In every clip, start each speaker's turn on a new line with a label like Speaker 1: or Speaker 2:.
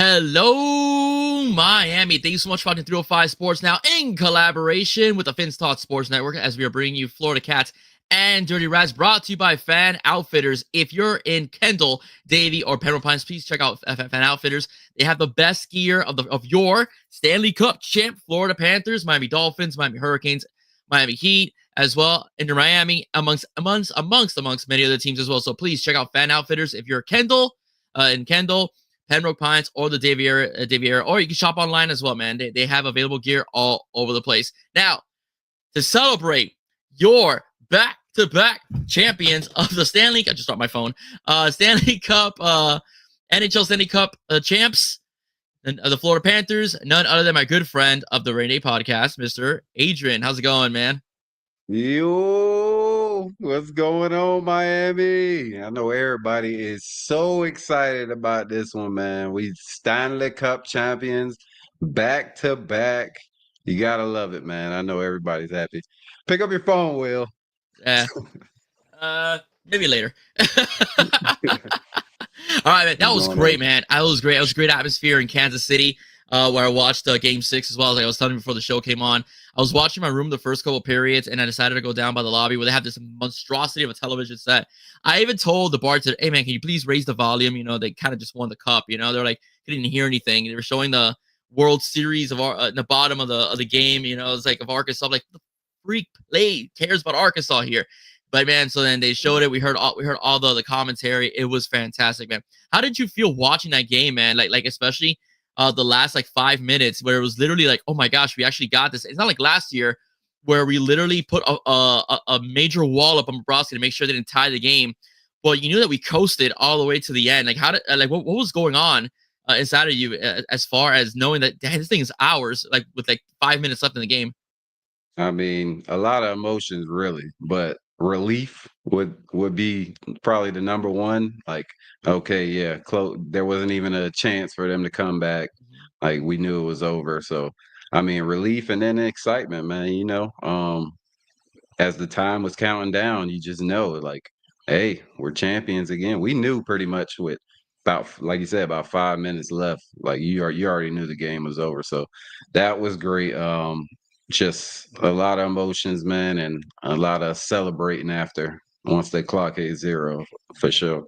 Speaker 1: Hello, Miami. Thank you so much for watching 305 Sports Now in collaboration with the Finns Thought Sports Network as we are bringing you Florida Cats and Dirty Rats, brought to you by Fan Outfitters. If you're in Kendall, Davie, or Pembroke Pines, please check out Fan Outfitters. They have the best gear of your Stanley Cup champ Florida Panthers, Miami Dolphins, Miami Hurricanes, Miami Heat, as well, Inter Miami, amongst many other teams as well. So please check out Fan Outfitters if you're in Kendall, Pembroke Pines, or the Davie area, or you can shop online as well, man. They have available gear all over the place. Now, to celebrate your back-to-back champions of the Stanley, I just dropped my phone, Stanley Cup, NHL Stanley Cup champs, and the Florida Panthers, none other than my good friend of the Rain Day podcast, Mr. Adrian. How's it going, man?
Speaker 2: Yo, what's going on, Miami? I know everybody is so excited about this one, man. We Stanley Cup champions back to back. You gotta love it, man. I know everybody's happy. Pick up your phone, Will.
Speaker 1: Yeah. Maybe later. All right, man. That was great, man. That was great. It was a great atmosphere in Kansas City, where I watched Game 6 as well. Like I was telling you before the show came on, I was watching my room the first couple periods, and I decided to go down by the lobby where they have this monstrosity of a television set. I even told the bartender, "Hey, man, can you please raise the volume?" You know, they kind of just won the cup. You know, they're like, they didn't hear anything. They were showing the World Series of the bottom of the game. You know, it's like of Arkansas. I'm like, the freak play cares about Arkansas here. But man, so then they showed it. We heard all the commentary. It was fantastic, man. How did you feel watching that game, man? Like especially the last like 5 minutes where it was literally like, oh my gosh, we actually got this. It's not like last year where we literally put a major wall up on Bobrovsky to make sure they didn't tie the game. But you knew that we coasted all the way to the end. Like how did what was going on inside of you as far as knowing that damn, this thing is ours? Like with like 5 minutes left in the game.
Speaker 2: I mean, a lot of emotions, really, but relief would be probably the number one. Like, okay, yeah, there wasn't even a chance for them to come back. Like we knew it was over. So, I mean, relief and then excitement, man. As the time was counting down, you just know, like, hey, we're champions again. We knew pretty much with about, like you said, about 5 minutes left. Like you already knew the game was over. So that was great. Just a lot of emotions, man, and a lot of celebrating after once they clock 8-0 for sure.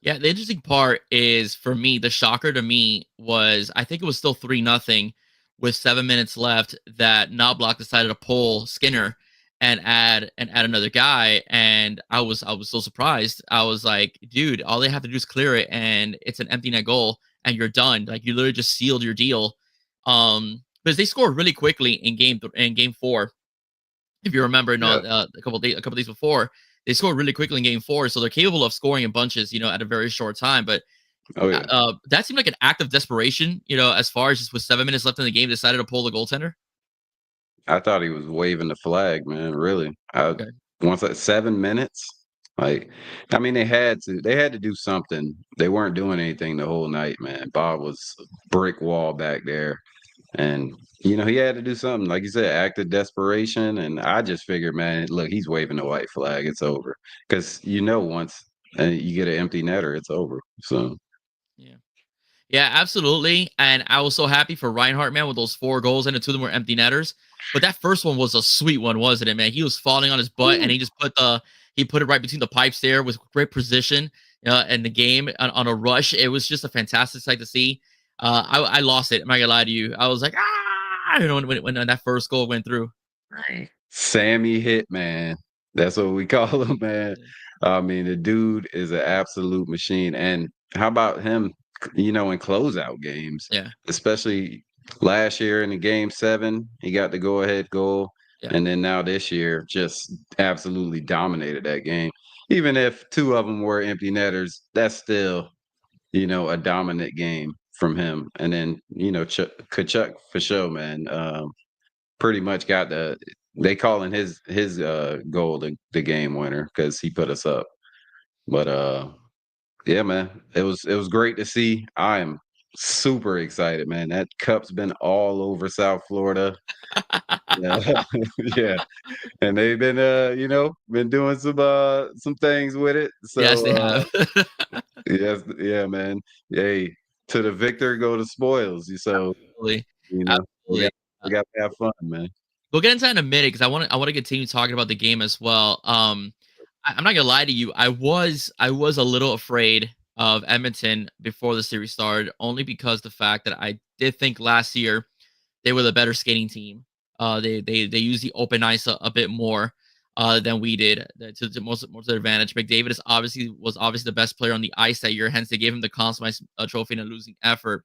Speaker 1: Yeah, the interesting part is for me, the shocker to me was I think it was still 3-0 with 7 minutes left that Knobloch decided to pull Skinner and add another guy. And I was so surprised. I was like, dude, all they have to do is clear it and it's an empty net goal and you're done. Like you literally just sealed your deal. Because they scored really quickly in game four. If you remember,
Speaker 2: Yeah.
Speaker 1: a couple days before, they scored really quickly in game four, so they're capable of scoring in bunches, at a very short time. But
Speaker 2: Oh yeah.
Speaker 1: that seemed like an act of desperation, as far as just with 7 minutes left in the game, decided to pull the goaltender.
Speaker 2: I thought he was waving the flag, man. Really.
Speaker 1: Okay.
Speaker 2: Once at 7 minutes, like, I mean, they had to do something. They weren't doing anything the whole night, man. Bob was brick wall back there. And he had to do something, like you said, act of desperation. And I just figured, man, look, he's waving the white flag. It's over. Because once you get an empty netter, it's over. So
Speaker 1: Yeah. Yeah, absolutely. And I was so happy for Reinhardt, man, with those 4 goals, and the 2 of them were empty netters. But that first one was a sweet one, wasn't it, man? He was falling on his butt, and
Speaker 2: Ooh.
Speaker 1: he put it right between the pipes there with great precision, in the game on a rush. It was just a fantastic sight to see. I lost it. I'm not gonna lie to you. I was like, when that first goal went through.
Speaker 2: Sammy Hit, man. That's what we call him, man. I mean, the dude is an absolute machine. And how about him, in closeout games,
Speaker 1: Yeah,
Speaker 2: especially last year in the game 7, he got the go ahead goal.
Speaker 1: yeah.
Speaker 2: And then now this year, just absolutely dominated that game. Even if 2 of them were empty netters, that's still, a dominant game from him. And then, Kachuk for sure, man. Pretty much got they calling his goal the game winner because he put us up. But yeah, man, it was great to see. I am super excited, man. That cup's been all over South Florida. Yeah, yeah, and they've been been doing some things with it.
Speaker 1: Yes,
Speaker 2: So
Speaker 1: they have.
Speaker 2: yes, yeah, man. Hey, to the victor go the spoils. So
Speaker 1: Absolutely.
Speaker 2: you know we got
Speaker 1: Absolutely.
Speaker 2: we got to have fun, man.
Speaker 1: We'll get into that in a minute because I want to continue talking about the game as well. I'm not gonna lie to you. I was a little afraid of Edmonton before the series started, only because the fact that I did think last year they were the better skating team. They used the open ice a bit more than we did to most of their advantage. McDavid was obviously the best player on the ice that year, hence they gave him the Conn Smythe trophy in a losing effort.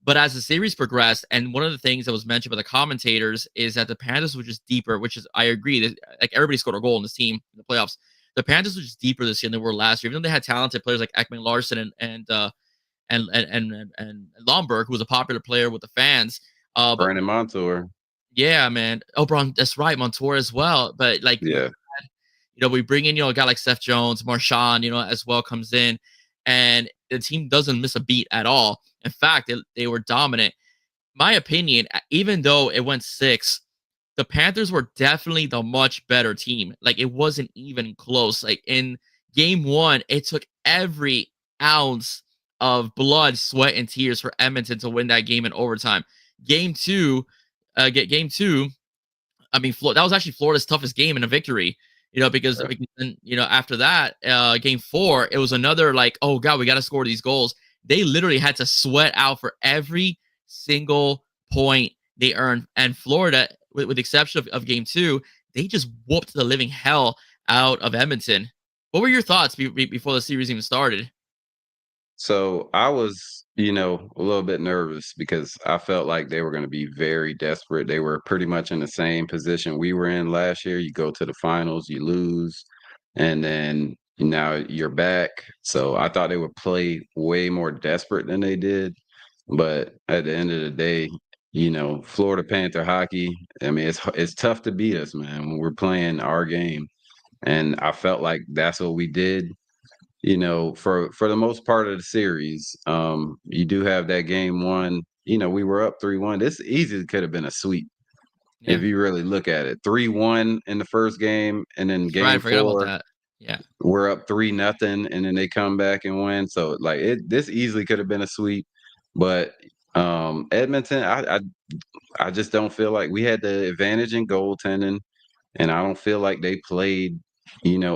Speaker 1: But as the series progressed, and one of the things that was mentioned by the commentators is that the Panthers were just deeper, which is I agree that like everybody scored a goal in this team in the playoffs. The Panthers were just deeper this year than they were last year, even though they had talented players like Ekman Larson and Lomberg, who was a popular player with the fans. But
Speaker 2: Brandon Montour.
Speaker 1: yeah, man. Oh, Bron, that's right, Montour as well. But like
Speaker 2: Yeah.
Speaker 1: we bring in, a guy like Seth Jones, Marchand, as well comes in, and the team doesn't miss a beat at all. In fact, they were dominant. My opinion, even though it went 6, the Panthers were definitely the much better team. Like it wasn't even close. Like in game 1, it took every ounce of blood, sweat, and tears for Edmonton to win that game in overtime. Game 2, game 2, I mean, that was actually Florida's toughest game in a victory. Because then, after that, game 4, it was another like, oh god, we got to score these goals. They literally had to sweat out for every single point they earned. And Florida, with the exception of game 2, they just whooped the living hell out of Edmonton. What were your thoughts before the series even started?
Speaker 2: So I was, a little bit nervous because I felt like they were going to be very desperate. They were pretty much in the same position we were in last year. You go to the finals, you lose, and then now you're back. So I thought they would play way more desperate than they did. But at the end of the day, Florida Panther hockey, I mean, it's tough to beat us, man, when we're playing our game. And I felt like that's what we did for the most part of the series. You do have that game 1, we were up 3-1. This easily could have been a sweep
Speaker 1: Yeah,
Speaker 2: if you really look at it. 3-1 in the first game, and then
Speaker 1: that's right. I
Speaker 2: game
Speaker 1: forgot about
Speaker 2: 4,
Speaker 1: that. Yeah,
Speaker 2: we're up 3-0, and then they come back and win. So like this easily could have been a sweep. But Edmonton, I just don't feel like we had the advantage in goaltending, and I don't feel like they played,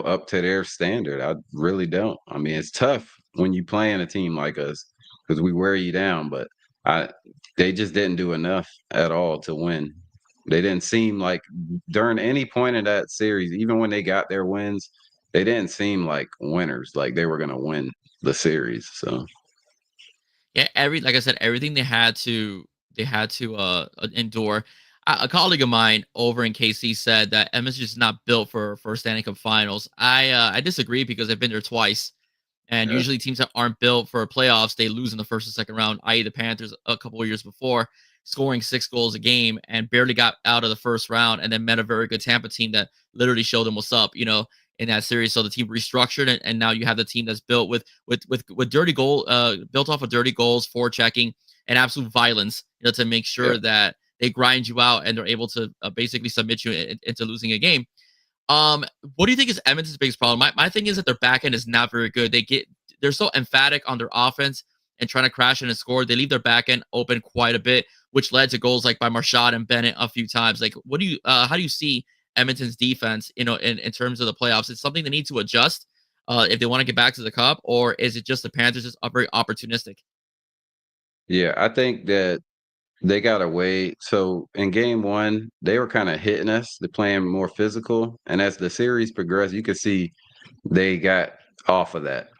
Speaker 2: up to their standard. I really don't. I mean, it's tough when you play in a team like us because we wear you down, but I they just didn't do enough at all to win. They didn't seem like during any point in that series, even when they got their wins, they didn't seem like winners, like they were gonna win the series. So
Speaker 1: yeah. Like I said, everything they had to endure. A colleague of mine over in KC said that Edmonton's just not built for Stanley Cup Finals. I disagree because I've been there twice, and
Speaker 2: yeah,
Speaker 1: usually teams that aren't built for playoffs they lose in the first and second round. I.e., the Panthers a couple of years before, scoring 6 goals a game and barely got out of the first round, and then met a very good Tampa team that literally showed them what's up. In that series, so the team restructured, and now you have the team that's built with dirty built off of dirty goals, forechecking, and absolute violence. To make
Speaker 2: yeah.
Speaker 1: sure that they grind you out and they're able to basically submit you into losing a game. What do you think is Edmonton's biggest problem? My thing is that their back end is not very good. They're so emphatic on their offense and trying to crash in and score. They leave their back end open quite a bit, which led to goals like by Marchand and Bennett a few times. Like, how do you see Edmonton's defense, in terms of the playoffs? It's something they need to adjust if they want to get back to the cup, or is it just the Panthers just are very opportunistic?
Speaker 2: Yeah, I think that they got away. So in game 1, they were kind of hitting us. They're playing more physical, and as the series progressed, you could see they got off of that.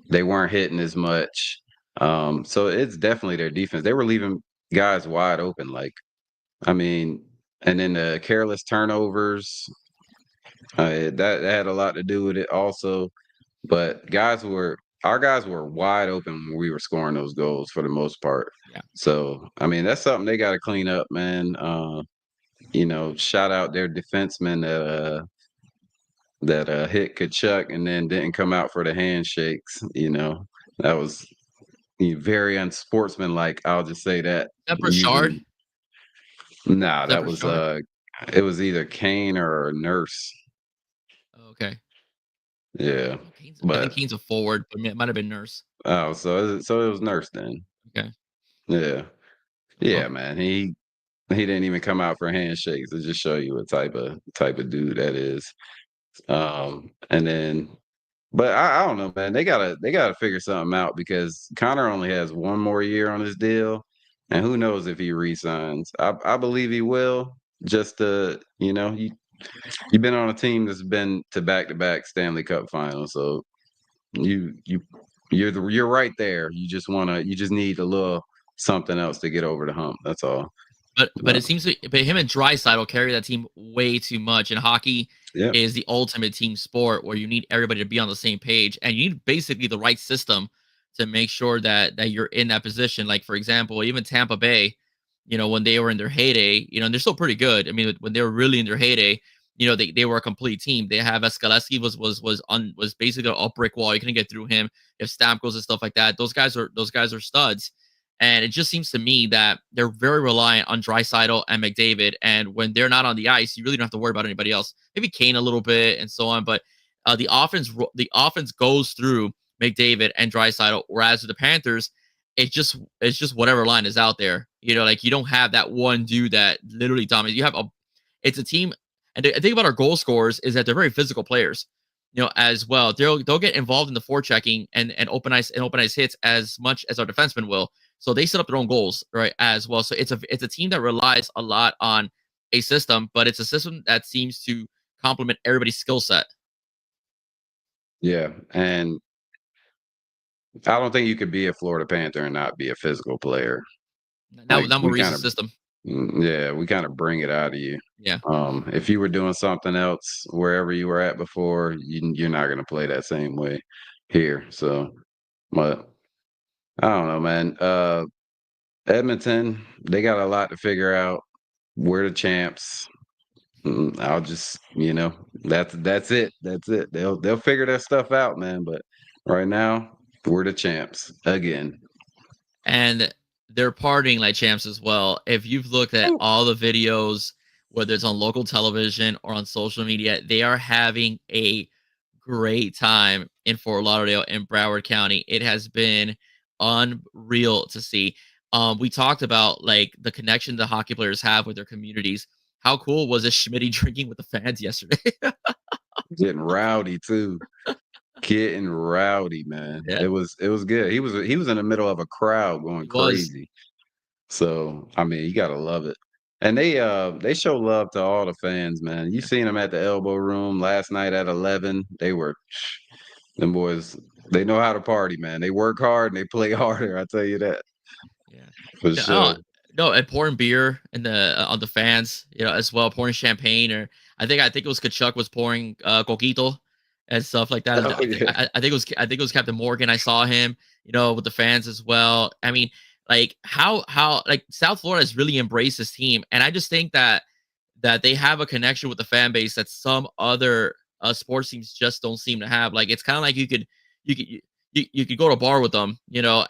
Speaker 2: They weren't hitting as much. So it's definitely their defense. They were leaving guys wide open. Like, I mean, and then the careless turnovers, that had a lot to do with it also. But our guys were wide open when we were scoring those goals for the most part.
Speaker 1: Yeah.
Speaker 2: So I mean, that's something they got to clean up, man. Shout out their defenseman that hit Kachuk and then didn't come out for the handshakes. That was very unsportsmanlike. I'll just say that.
Speaker 1: That Burchard?
Speaker 2: Usually, nah,
Speaker 1: Is that
Speaker 2: that was
Speaker 1: Burchard?
Speaker 2: it was either Kane or Nurse.
Speaker 1: Oh, okay.
Speaker 2: Yeah,
Speaker 1: I think
Speaker 2: but
Speaker 1: Kane's a forward, but it might have been Nurse.
Speaker 2: oh, so it was Nurse then.
Speaker 1: Okay.
Speaker 2: Yeah, man. He didn't even come out for handshakes to just show you what type of dude that is. And then, but I don't know, man. They gotta figure something out because Connor only has one more year on his deal, and who knows if he resigns. I believe he will. Just you've been on a team that's been to back Stanley Cup finals, so you you you're right there. You just need a little something else to get over the hump. That's all.
Speaker 1: But it seems but him and Drysdale carry that team way too much. And hockey
Speaker 2: Yeah.
Speaker 1: is the ultimate team sport where you need everybody to be on the same page, and you need basically the right system to make sure that you're in that position. Like for example, even Tampa Bay, when they were in their heyday, and they're still pretty good. I mean, when they were really in their heyday, they were a complete team. They have Skaleski was basically a brick wall. You couldn't get through him. If Stamkos and stuff like that, those guys are studs. And it just seems to me that they're very reliant on Draisaitl and McDavid. And when they're not on the ice, you really don't have to worry about anybody else. Maybe Kane a little bit and so on. But the offense goes through McDavid and Draisaitl. Whereas with the Panthers, it's just whatever line is out there. Like you don't have that one dude that literally dominates. It's a team. And the thing about our goal scorers is that they're very physical players. As well. They'll get involved in the forechecking and open ice hits as much as our defensemen will. So they set up their own goals, right, as well. So it's a team that relies a lot on a system, but it's a system that seems to complement everybody's skill set.
Speaker 2: Yeah, and I don't think you could be a Florida Panther and not be a physical player.
Speaker 1: Now,
Speaker 2: Like
Speaker 1: now
Speaker 2: we kind
Speaker 1: Maurice's
Speaker 2: of,
Speaker 1: system.
Speaker 2: yeah, we kind of bring it out of you.
Speaker 1: Yeah.
Speaker 2: If you were doing something else wherever you were at before, you're not going to play that same way here. So, but I don't know, man. Edmonton, they got a lot to figure out. We're the champs. I'll just, that's it. That's it. They'll figure that stuff out, man. But right now, we're the champs again.
Speaker 1: And they're partying like champs as well. If you've looked at all the videos, whether it's on local television or on social media, they are having a great time in Fort Lauderdale and Broward County. It has been unreal to see. We talked about like the connection the hockey players have with their communities. How cool was it Schmitty drinking with the fans yesterday?
Speaker 2: Getting rowdy too. Getting rowdy, man.
Speaker 1: Yeah,
Speaker 2: It was good. He was in the middle of a crowd going
Speaker 1: he was.
Speaker 2: crazy. So I mean, you gotta love it. And they show love to all the fans, man. You
Speaker 1: Yeah,
Speaker 2: seen them at the Elbow Room last night at 11. They were them boys. They know how to party, man. They work hard and they play harder. I tell you that
Speaker 1: yeah.
Speaker 2: for
Speaker 1: No,
Speaker 2: sure.
Speaker 1: no, and pouring beer in the on the fans, as well, pouring champagne, or I think it was Kachuk was pouring coquito and stuff like that.
Speaker 2: Oh yeah,
Speaker 1: I think it was Captain Morgan. I saw him, with the fans as well. I mean, like how like South Florida has really embraced this team, and I just think that they have a connection with the fan base that some other sports teams just don't seem to have. Like it's kind of like you could you could go to a bar with them,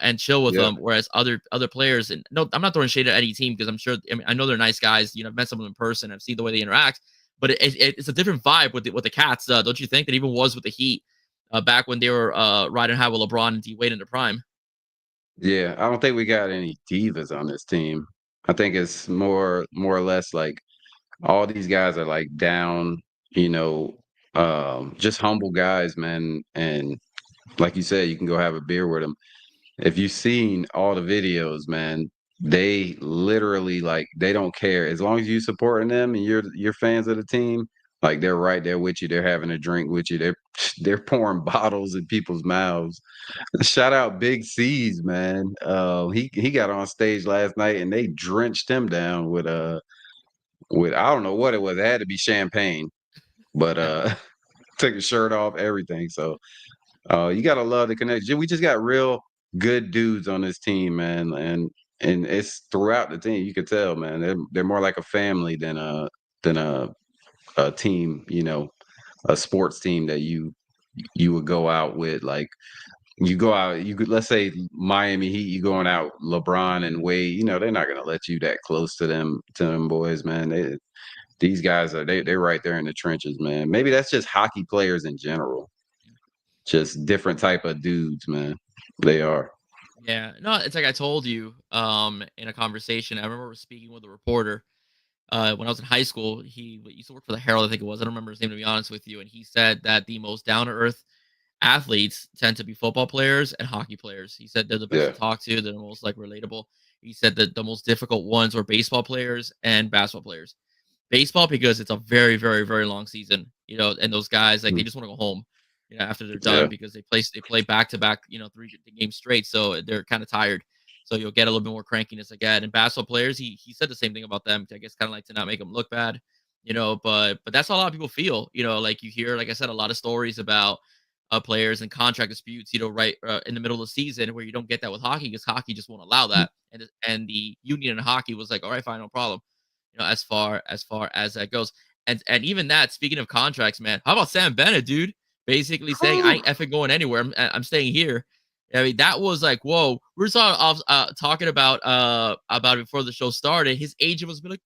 Speaker 1: and chill with
Speaker 2: yeah,
Speaker 1: them. Whereas other players, and no, I'm not throwing shade at any team because I'm sure, I know they're nice guys. I've met some of them in person. I've seen the way they interact, but it's a different vibe with the Cats. Don't you think? That even was with the Heat back when they were riding high with LeBron and D Wade in their prime.
Speaker 2: yeah. I don't think we got any divas on this team. I think it's more or less like all these guys are like down, you know, just humble guys, man. And like you said, you can go have a beer with them. If you've seen all the videos, man, they literally like they don't care as long as you supporting them and you're fans of the team. Like they're right there with you. They're having a drink with you. They're pouring bottles in people's mouths. Shout out Big C's, man. He got on stage last night and they drenched him down with I don't know what it was. It had to be champagne, but
Speaker 1: Yeah.
Speaker 2: took his shirt off, everything. So you gotta love the connection. We just got real good dudes on this team, man, and it's throughout the team. You could tell, man. They're more like a family than a team. A sports team that you would go out with. Like you go out, you could let's say Miami Heat, you going out LeBron and Wade. They're not gonna let you that close to them boys, man. These guys they're right there in the trenches, man. Maybe that's just hockey players in general, just different type of dudes, man. They are.
Speaker 1: Yeah, no, it's like I told you in a conversation. I remember speaking with a reporter when I was in high school. He used to work for the Herald, I think it was. I don't remember his name, to be honest with you. And he said that the most down to earth athletes tend to be football players and hockey players. He said they're the best to
Speaker 2: Yeah.
Speaker 1: talk to, they're the most like relatable. He said that the most difficult ones were baseball players and basketball players. Baseball because it's a very, very, very long season, and those guys like they
Speaker 2: Mm.
Speaker 1: just want to go home, after they're done
Speaker 2: Yeah.
Speaker 1: because they play back to back, 3 games straight, so they're kind of tired. So you'll get a little bit more crankiness again. And basketball players, he said the same thing about them. I guess kind of like to not make them look bad, but that's how a lot of people feel. Like you hear, like I said, a lot of stories about players and contract disputes, right in the middle of the season where you don't get that with hockey because hockey just won't allow that. And the union in hockey was like, all right, fine, no problem. As far as that goes. And even that, speaking of contracts, man, how about Sam Bennett, dude? Basically saying, I ain't effing going anywhere. I'm staying here. I mean, that was like, whoa. We were talking about it before the show started. His agent was like,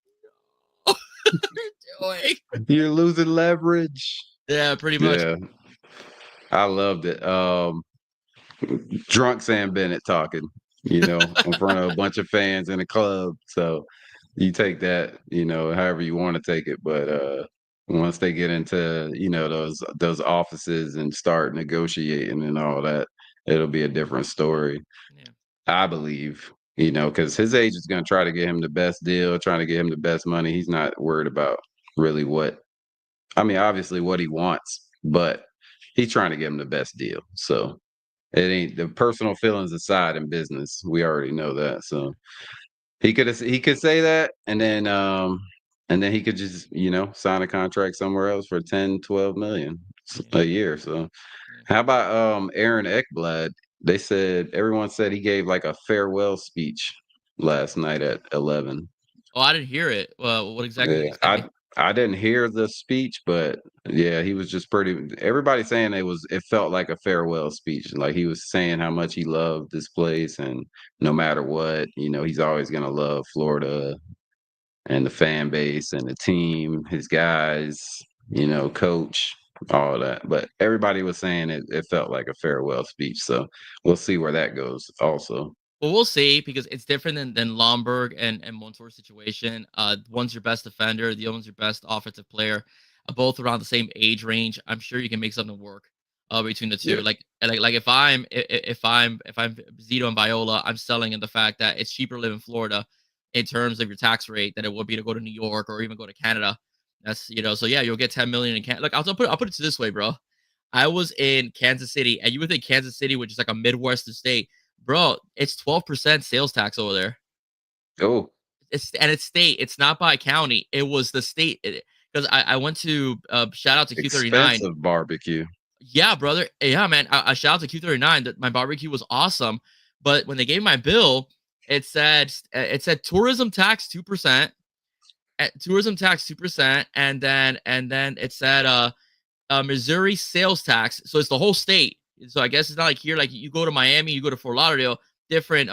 Speaker 1: what are you doing?
Speaker 2: You're losing leverage.
Speaker 1: Yeah, pretty much.
Speaker 2: Yeah. I loved it. Drunk Sam Bennett talking, in front of a bunch of fans in a club. So you take that, however you want to take it. But once they get into, those offices and start negotiating and all that, it'll be a different story.
Speaker 1: Yeah.
Speaker 2: I believe, because his agent's gonna try to get him the best deal, trying to get him the best money. He's not worried about really obviously what he wants, but he's trying to get him the best deal. So it ain't the personal feelings aside in business. We already know that. So he could say that and then he could just, sign a contract somewhere else for 10, 12 million
Speaker 1: Yeah.
Speaker 2: a year. So
Speaker 1: Yeah.
Speaker 2: how about Aaron Ekblad? Everyone said he gave like a farewell speech last night at 11.
Speaker 1: Oh, I didn't hear it. Well, what exactly did
Speaker 2: Yeah,
Speaker 1: he say?
Speaker 2: I didn't hear the speech, but yeah, he was just pretty. Everybody saying it felt like a farewell speech. Like he was saying how much he loved this place, and no matter what, he's always gonna love Florida and the fan base and the team, his guys, coach, all that. But everybody was saying it felt like a farewell speech. So we'll see where that goes. Also,
Speaker 1: Well, we'll see because it's different than Lomberg and Montour's situation. One's your best defender, the other one's your best offensive player. Both around the same age range. I'm sure you can make something work between the two.
Speaker 2: yeah,
Speaker 1: Like if I'm Zito and Viola, I'm selling in the fact that it's cheaper to live in Florida in terms of your tax rate than it would be to go to New York or even go to Canada. That's so yeah, you'll get 10 million in Canada. Look, I'll put it to this way, bro. I was in Kansas City, and you would think Kansas City, which is like a Midwestern state, bro, it's 12% sales tax over there.
Speaker 2: oh,
Speaker 1: It's state. It's not by county. It was the state. Because I went to shout out to Q39.
Speaker 2: expensive barbecue.
Speaker 1: Yeah, brother. Yeah, man. I shout out to Q39 that my barbecue was awesome. But when they gave my bill, it said tourism tax 2%, tourism tax 2%, and then it said Missouri sales tax. So it's the whole state. So I guess it's not like here, like you go to Miami, you go to Fort Lauderdale, different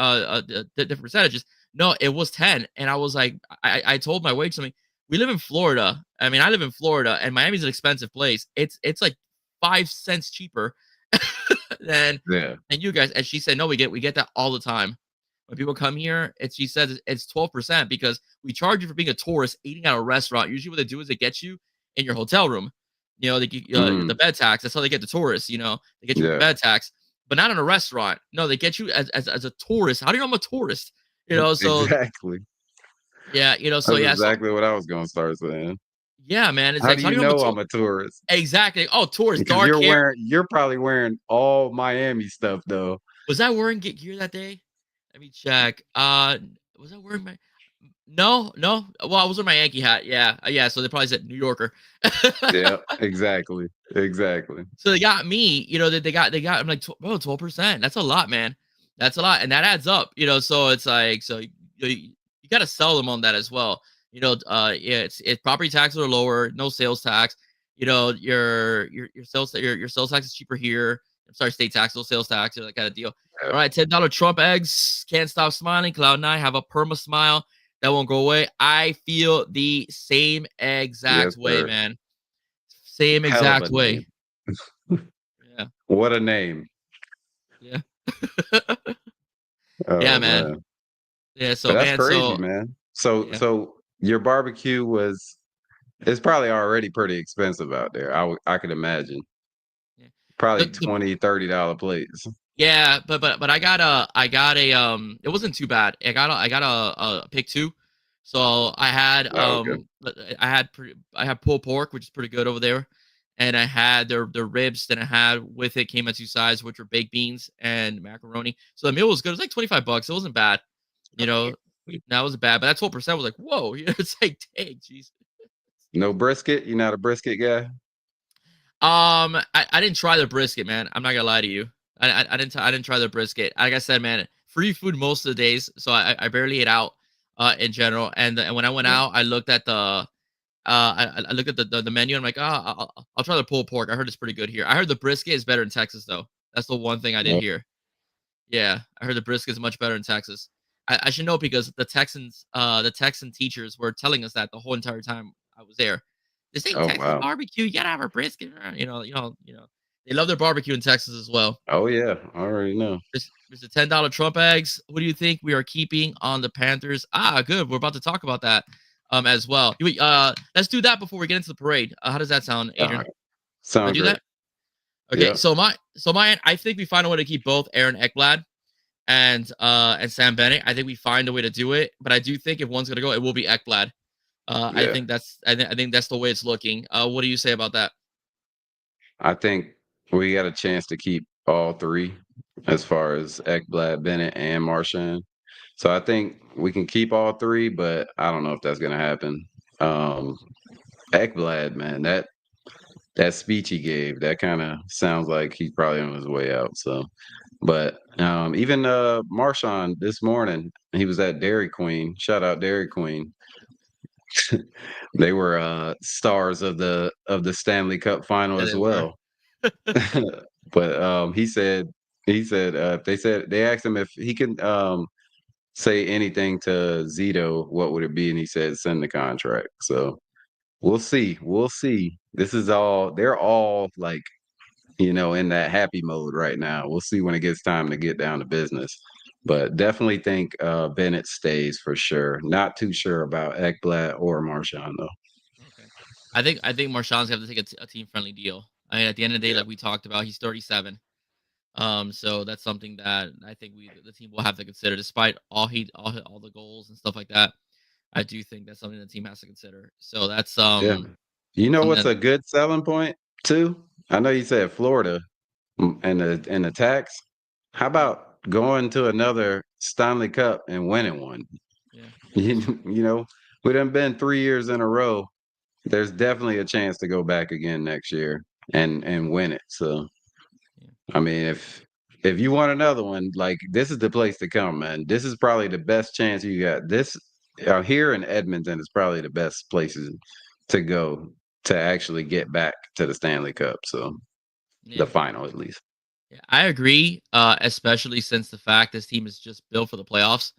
Speaker 1: different percentages. No, it was 10. And I was like, I told my wage something. We live in Florida. I mean, I live in Florida, and Miami's an expensive place. It's like 5 cents cheaper than
Speaker 2: Yeah.
Speaker 1: and you guys. And she said, no, we get that all the time. When people come here, she says it's 12% because we charge you for being a tourist eating at a restaurant. Usually, what they do is they get you in your hotel room. The
Speaker 2: Mm,
Speaker 1: bed tax. That's how they get the tourists. They get you with the
Speaker 2: yeah.
Speaker 1: bed tax, but not in a restaurant. No, they get you as a tourist. How do you know I'm a tourist? So
Speaker 2: Exactly.
Speaker 1: yeah,
Speaker 2: That's
Speaker 1: yeah, so
Speaker 2: exactly what I was gonna start saying.
Speaker 1: yeah, man. It's
Speaker 2: How
Speaker 1: like,
Speaker 2: do
Speaker 1: so how
Speaker 2: you
Speaker 1: do you know I'm a
Speaker 2: know
Speaker 1: tourist?
Speaker 2: I'm a tourist?
Speaker 1: Exactly. Oh, tourist,
Speaker 2: Because
Speaker 1: dark hair.
Speaker 2: you're probably wearing all Miami stuff though.
Speaker 1: Was I wearing gear that day? Let me check. Was I wearing my? No, no. Well, I was wearing my Yankee hat. Yeah, yeah. So they probably said New Yorker.
Speaker 2: Yeah, exactly. Exactly.
Speaker 1: So they got me, they got I'm like, bro, 12%. That's a lot, man. That's a lot. And that adds up, so it's like, so you got to sell them on that as well. Yeah, it's property taxes are lower, no sales tax. Your sales tax is cheaper here. I'm sorry, state tax, no sales tax, that kind of deal.
Speaker 2: Yeah.
Speaker 1: All right, $10 Trump eggs, can't stop smiling. Cloud9 have a perma smile that won't go away. I feel the same
Speaker 2: Yes,
Speaker 1: exact way,
Speaker 2: sir.
Speaker 1: man. Same
Speaker 2: Hell of a
Speaker 1: exact
Speaker 2: name.
Speaker 1: way. Yeah.
Speaker 2: What a name.
Speaker 1: Yeah. Yeah,
Speaker 2: Oh
Speaker 1: man.
Speaker 2: man.
Speaker 1: Yeah.
Speaker 2: But
Speaker 1: So
Speaker 2: that's
Speaker 1: man.
Speaker 2: crazy,
Speaker 1: So
Speaker 2: man. So
Speaker 1: yeah.
Speaker 2: so your barbecue was it's probably already pretty expensive out there. I could imagine.
Speaker 1: Yeah.
Speaker 2: Probably
Speaker 1: The
Speaker 2: 20, $30 plates.
Speaker 1: Yeah, but I got a it wasn't too bad. I got a pick two. So
Speaker 2: Oh, okay.
Speaker 1: I had pulled pork, which is pretty good over there. And I had their ribs that I had with it came at two sides, which were baked beans and macaroni. So the meal was good. It was like $25. It wasn't bad. You know, that wasn't bad, but that 12% was like, whoa, it's like, dang, jeez.
Speaker 2: No brisket? You're not a brisket guy?
Speaker 1: I didn't try the brisket, man. I'm not gonna lie to you. I didn't try the brisket. Like I said, man, free food most of the days, so I barely ate out in general. And when I went
Speaker 2: Yeah.
Speaker 1: out, I looked at I looked at the menu. I'm like, I'll try the pulled pork. I heard it's pretty good here. I heard the brisket is better in Texas though. That's the one thing I did
Speaker 2: No.
Speaker 1: hear. Yeah, I heard the brisket is much better in Texas. I should know because the Texan teachers were telling us that the whole entire time I was there. This ain't
Speaker 2: Oh
Speaker 1: Texas
Speaker 2: wow.
Speaker 1: barbecue. You gotta have a brisket. They love their barbecue in Texas as well.
Speaker 2: Oh yeah. I already know.
Speaker 1: There's the $10 Trump eggs. What do you think we are keeping on the Panthers? Ah, good. We're about to talk about that as well. Let's do that before we get into the parade. How does that sound,
Speaker 2: All
Speaker 1: Adrian?
Speaker 2: right.
Speaker 1: I
Speaker 2: Sound
Speaker 1: do
Speaker 2: great.
Speaker 1: that? Okay.
Speaker 2: Yeah.
Speaker 1: So my end, I think we find a way to keep both Aaron Ekblad and Sam Bennett. I think we find a way to do it, but I do think if one's gonna go, it will be Ekblad.
Speaker 2: Yeah.
Speaker 1: I think that's the way it's looking. What do you say about that?
Speaker 2: I think we got a chance to keep all three as far as Ekblad, Bennett, and Marshawn. So I think we can keep all three, but I don't know if that's gonna happen. Um Ekblad, man, that speech he gave, that kind of sounds like he's probably on his way out. So but even Marshawn this morning, he was at Dairy Queen. Shout out Dairy Queen. They were stars of the Stanley Cup final
Speaker 1: Yeah,
Speaker 2: as
Speaker 1: they were.
Speaker 2: well. But he said if they asked him if he can say anything to Zito, what would it be? And he said send the contract. So we'll see. We'll see. This is all they're all like, in that happy mode right now. We'll see when it gets time to get down to business. But definitely think Bennett stays for sure. Not too sure about Ekblad or Marshawn though.
Speaker 1: Okay. I think Marshawn's gonna have to take a team friendly deal. I mean, at the end of the day,
Speaker 2: Yeah.
Speaker 1: like we talked about, he's 37. So that's something that I think the team will have to consider, despite all the goals and stuff like that. I do think that's something the team has to consider. So
Speaker 2: Yeah. You know
Speaker 1: something
Speaker 2: what's
Speaker 1: that,
Speaker 2: a good selling point too? I know you said Florida and the tax. How
Speaker 1: yeah,
Speaker 2: about going to another Stanley Cup and winning one?
Speaker 1: yeah,
Speaker 2: You know, we done been 3 years in a row. There's definitely a chance to go back again next year and win it. So
Speaker 1: yeah.
Speaker 2: I mean, if you want another one, like this is the place to come, man. This is probably the best chance you got. This here in Edmonton is probably the best places to go to actually get back to the Stanley Cup. So the
Speaker 1: Yeah.
Speaker 2: final, at least.
Speaker 1: Yeah, I agree. Especially since the fact this team is just built for the playoffs.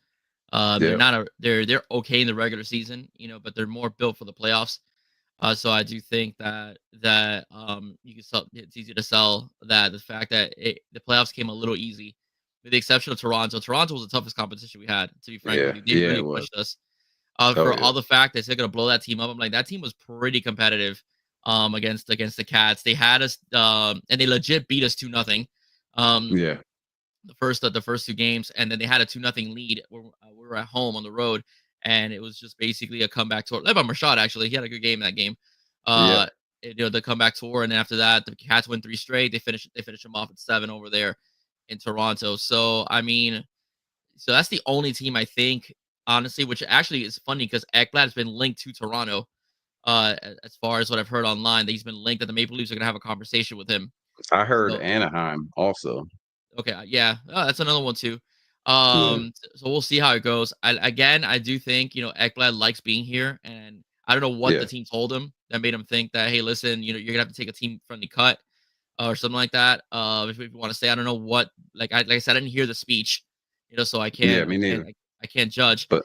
Speaker 1: They're
Speaker 2: Yeah,
Speaker 1: not a they're okay in the regular season, but they're more built for the playoffs. So I do think that you can sell. It's easy to sell that the fact that the playoffs came a little easy, with the exception of Toronto. Toronto was the toughest competition we had. To be frank with
Speaker 2: yeah,
Speaker 1: you, they
Speaker 2: yeah. It
Speaker 1: really
Speaker 2: was.
Speaker 1: pushed us.
Speaker 2: Oh
Speaker 1: For
Speaker 2: yeah,
Speaker 1: all the fact that they're gonna blow that team up, I'm like that team was pretty competitive. Against the Cats, they had us, and they legit beat us 2-0. Um,
Speaker 2: yeah,
Speaker 1: the first two games, and then they had a 2-0 lead. We were at home on the road, and it was just basically a comeback tour. Led by Marshad, actually, he had a good game in that game.
Speaker 2: yeah,
Speaker 1: Uh, the comeback tour, and then after that, the Cats win three straight. They finished them off at 7 over there in Toronto. So I mean, so that's the only team I think, honestly, which actually is funny because Ekblad has been linked to Toronto. As far as what I've heard online, that he's been linked that the Maple Leafs are gonna have a conversation with him.
Speaker 2: I heard
Speaker 1: So
Speaker 2: Anaheim also.
Speaker 1: okay, yeah, that's another one too.
Speaker 2: Yeah,
Speaker 1: So we'll see how it goes. I do think Ekblad likes being here, and I don't know what
Speaker 2: yeah,
Speaker 1: the team told him that made him think that, hey, listen, you're gonna have to take a team friendly cut or something like that. If you want to say, I don't know what, like I said, I didn't hear the speech, so I
Speaker 2: yeah.
Speaker 1: can't,
Speaker 2: Me
Speaker 1: I
Speaker 2: neither.
Speaker 1: can't, I can't judge.
Speaker 2: But